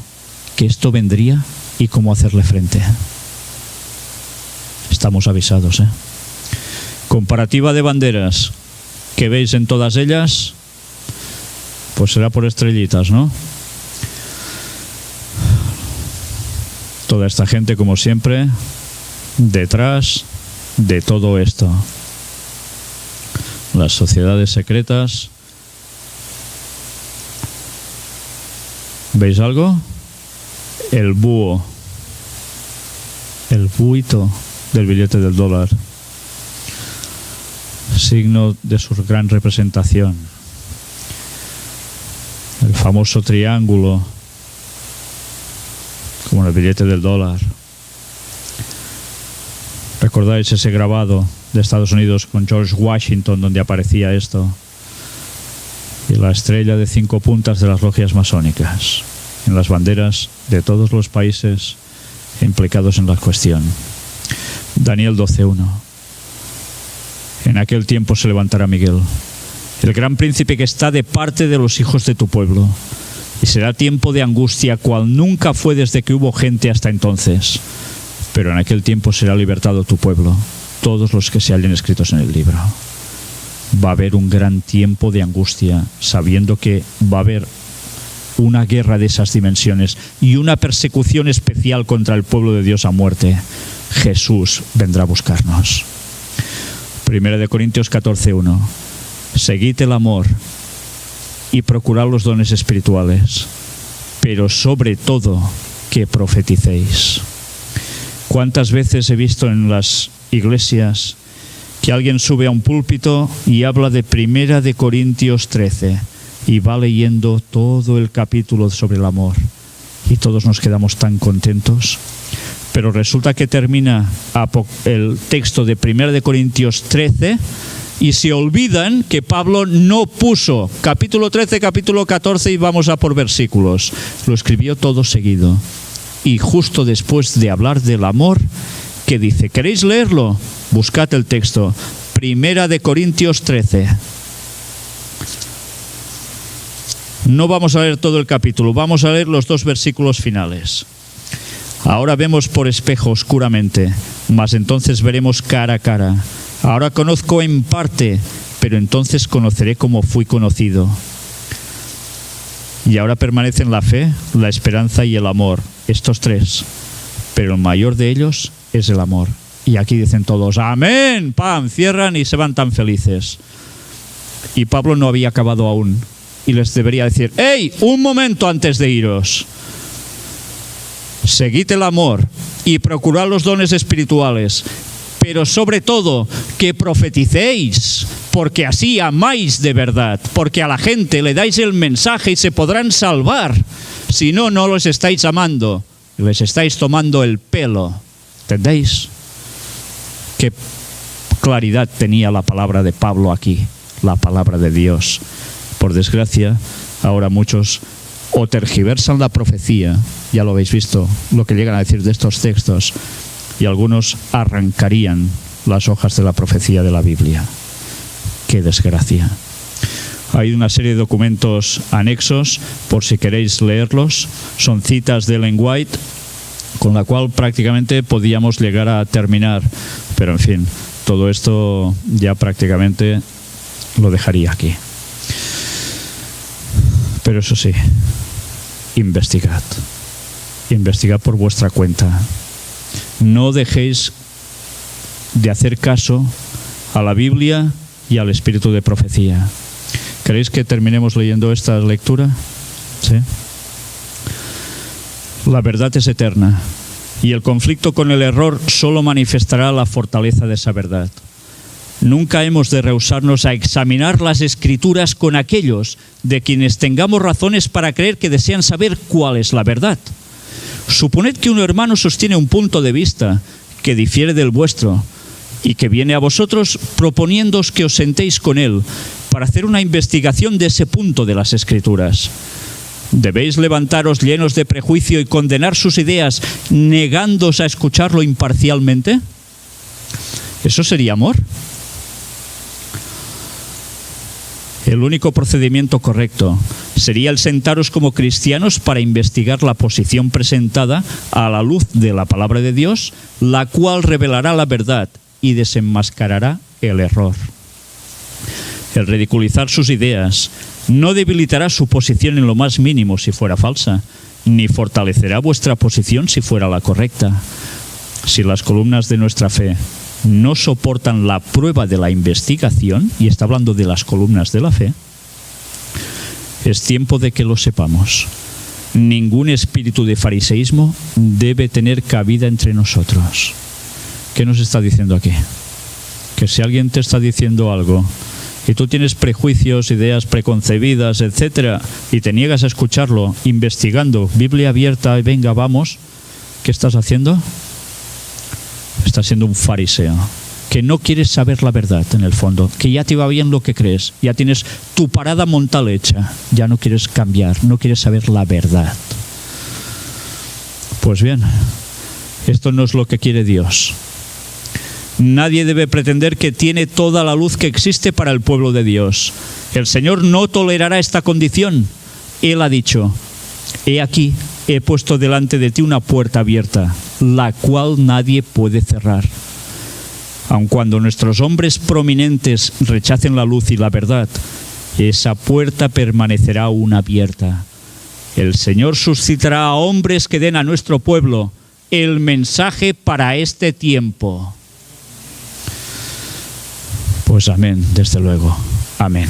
[SPEAKER 1] que esto vendría y cómo hacerle frente. Estamos avisados, ¿eh? Comparativa de banderas. ¿Qué veis en todas ellas? Pues será por estrellitas, ¿no? Toda esta gente, como siempre, detrás de todo esto. Las sociedades secretas. ¿Veis algo? El búho. El buito del billete del dólar. Signo de su gran representación. El famoso triángulo, como en el billete del dólar. ¿Recordáis ese grabado de Estados Unidos con George Washington donde aparecía esto? Y la estrella de 5 puntas de las logias masónicas en las banderas de todos los países implicados en la cuestión. Daniel 12:1. En aquel tiempo se levantará Miguel, el gran príncipe que está de parte de los hijos de tu pueblo, y será tiempo de angustia cual nunca fue desde que hubo gente hasta entonces. Pero en aquel tiempo será libertado tu pueblo, todos los que se hallen escritos en el libro. Va a haber un gran tiempo de angustia, sabiendo que va a haber una guerra de esas dimensiones y una persecución especial contra el pueblo de Dios a muerte. Jesús vendrá a buscarnos. 1 Corintios 14:1. Seguid el amor y procurad los dones espirituales, pero sobre todo que profeticéis. ¿Cuántas veces he visto en las iglesias que alguien sube a un púlpito y habla de 1 Corintios 13 y va leyendo todo el capítulo sobre el amor? Y todos nos quedamos tan contentos. Pero resulta que termina el texto de 1 Corintios 13 y se olvidan que Pablo no puso capítulo 13, capítulo 14 y vamos a por versículos. Lo escribió todo seguido. Y justo después de hablar del amor, ¿qué dice? ¿Queréis leerlo? Buscad el texto. 1 Corintios 13. No vamos a leer todo el capítulo, vamos a leer los 2 versículos finales. Ahora vemos por espejo oscuramente, mas entonces veremos cara a cara. Ahora conozco en parte, pero entonces conoceré como fui conocido. Y ahora permanecen la fe, la esperanza y el amor, estos 3. Pero el mayor de ellos es el amor. Y aquí dicen todos, amén, ¡pam!, cierran y se van tan felices. Y Pablo no había acabado aún. Y les debería decir, ¡hey! Un momento antes de iros. Seguid el amor y procurad los dones espirituales, pero sobre todo que profeticéis, porque así amáis de verdad, porque a la gente le dais el mensaje y se podrán salvar. Si no, no los estáis amando, les estáis tomando el pelo. ¿Entendéis? Qué claridad tenía la palabra de Pablo aquí, la palabra de Dios. Por desgracia, ahora muchos o tergiversan la profecía, ya lo habéis visto, lo que llegan a decir de estos textos, y algunos arrancarían las hojas de la profecía de la Biblia. ¡Qué desgracia! Hay una serie de documentos anexos, por si queréis leerlos, son citas de Ellen White, con la cual prácticamente podíamos llegar a terminar, pero en fin, todo esto ya prácticamente lo dejaría aquí. Pero eso sí, investigad por vuestra cuenta. No dejéis de hacer caso a la Biblia y al espíritu de profecía. ¿Queréis que terminemos leyendo esta lectura? ¿Sí? La verdad es eterna y el conflicto con el error solo manifestará la fortaleza de esa verdad. Nunca hemos de rehusarnos a examinar las Escrituras con aquellos de quienes tengamos razones para creer que desean saber cuál es la verdad. Suponed que un hermano sostiene un punto de vista que difiere del vuestro y que viene a vosotros proponiéndoos que os sentéis con él para hacer una investigación de ese punto de las Escrituras. ¿Debéis levantaros llenos de prejuicio y condenar sus ideas, negándoos a escucharlo imparcialmente? ¿Eso sería amor? El único procedimiento correcto sería el sentaros como cristianos para investigar la posición presentada a la luz de la palabra de Dios, la cual revelará la verdad y desenmascarará el error. El ridiculizar sus ideas no debilitará su posición en lo más mínimo si fuera falsa, ni fortalecerá vuestra posición si fuera la correcta. Si las columnas de nuestra fe no soportan la prueba de la investigación, y está hablando de las columnas de la fe, es tiempo de que lo sepamos. Ningún espíritu de fariseísmo debe tener cabida entre nosotros. ¿Qué nos está diciendo aquí? Que si alguien te está diciendo algo y tú tienes prejuicios, ideas preconcebidas, etcétera, y te niegas a escucharlo, investigando, Biblia abierta, y venga, vamos, ¿qué estás haciendo? Estás siendo un fariseo, que no quieres saber la verdad en el fondo, que ya te va bien lo que crees, ya tienes tu parada mental hecha, ya no quieres cambiar, no quieres saber la verdad. Pues bien, esto no es lo que quiere Dios. Nadie debe pretender que tiene toda la luz que existe para el pueblo de Dios. El Señor no tolerará esta condición. Él ha dicho: he aquí, he puesto delante de ti una puerta abierta, la cual nadie puede cerrar. Aun cuando nuestros hombres prominentes rechacen la luz y la verdad, esa puerta permanecerá aún abierta. El Señor suscitará a hombres que den a nuestro pueblo el mensaje para este tiempo. Pues amén, desde luego. Amén.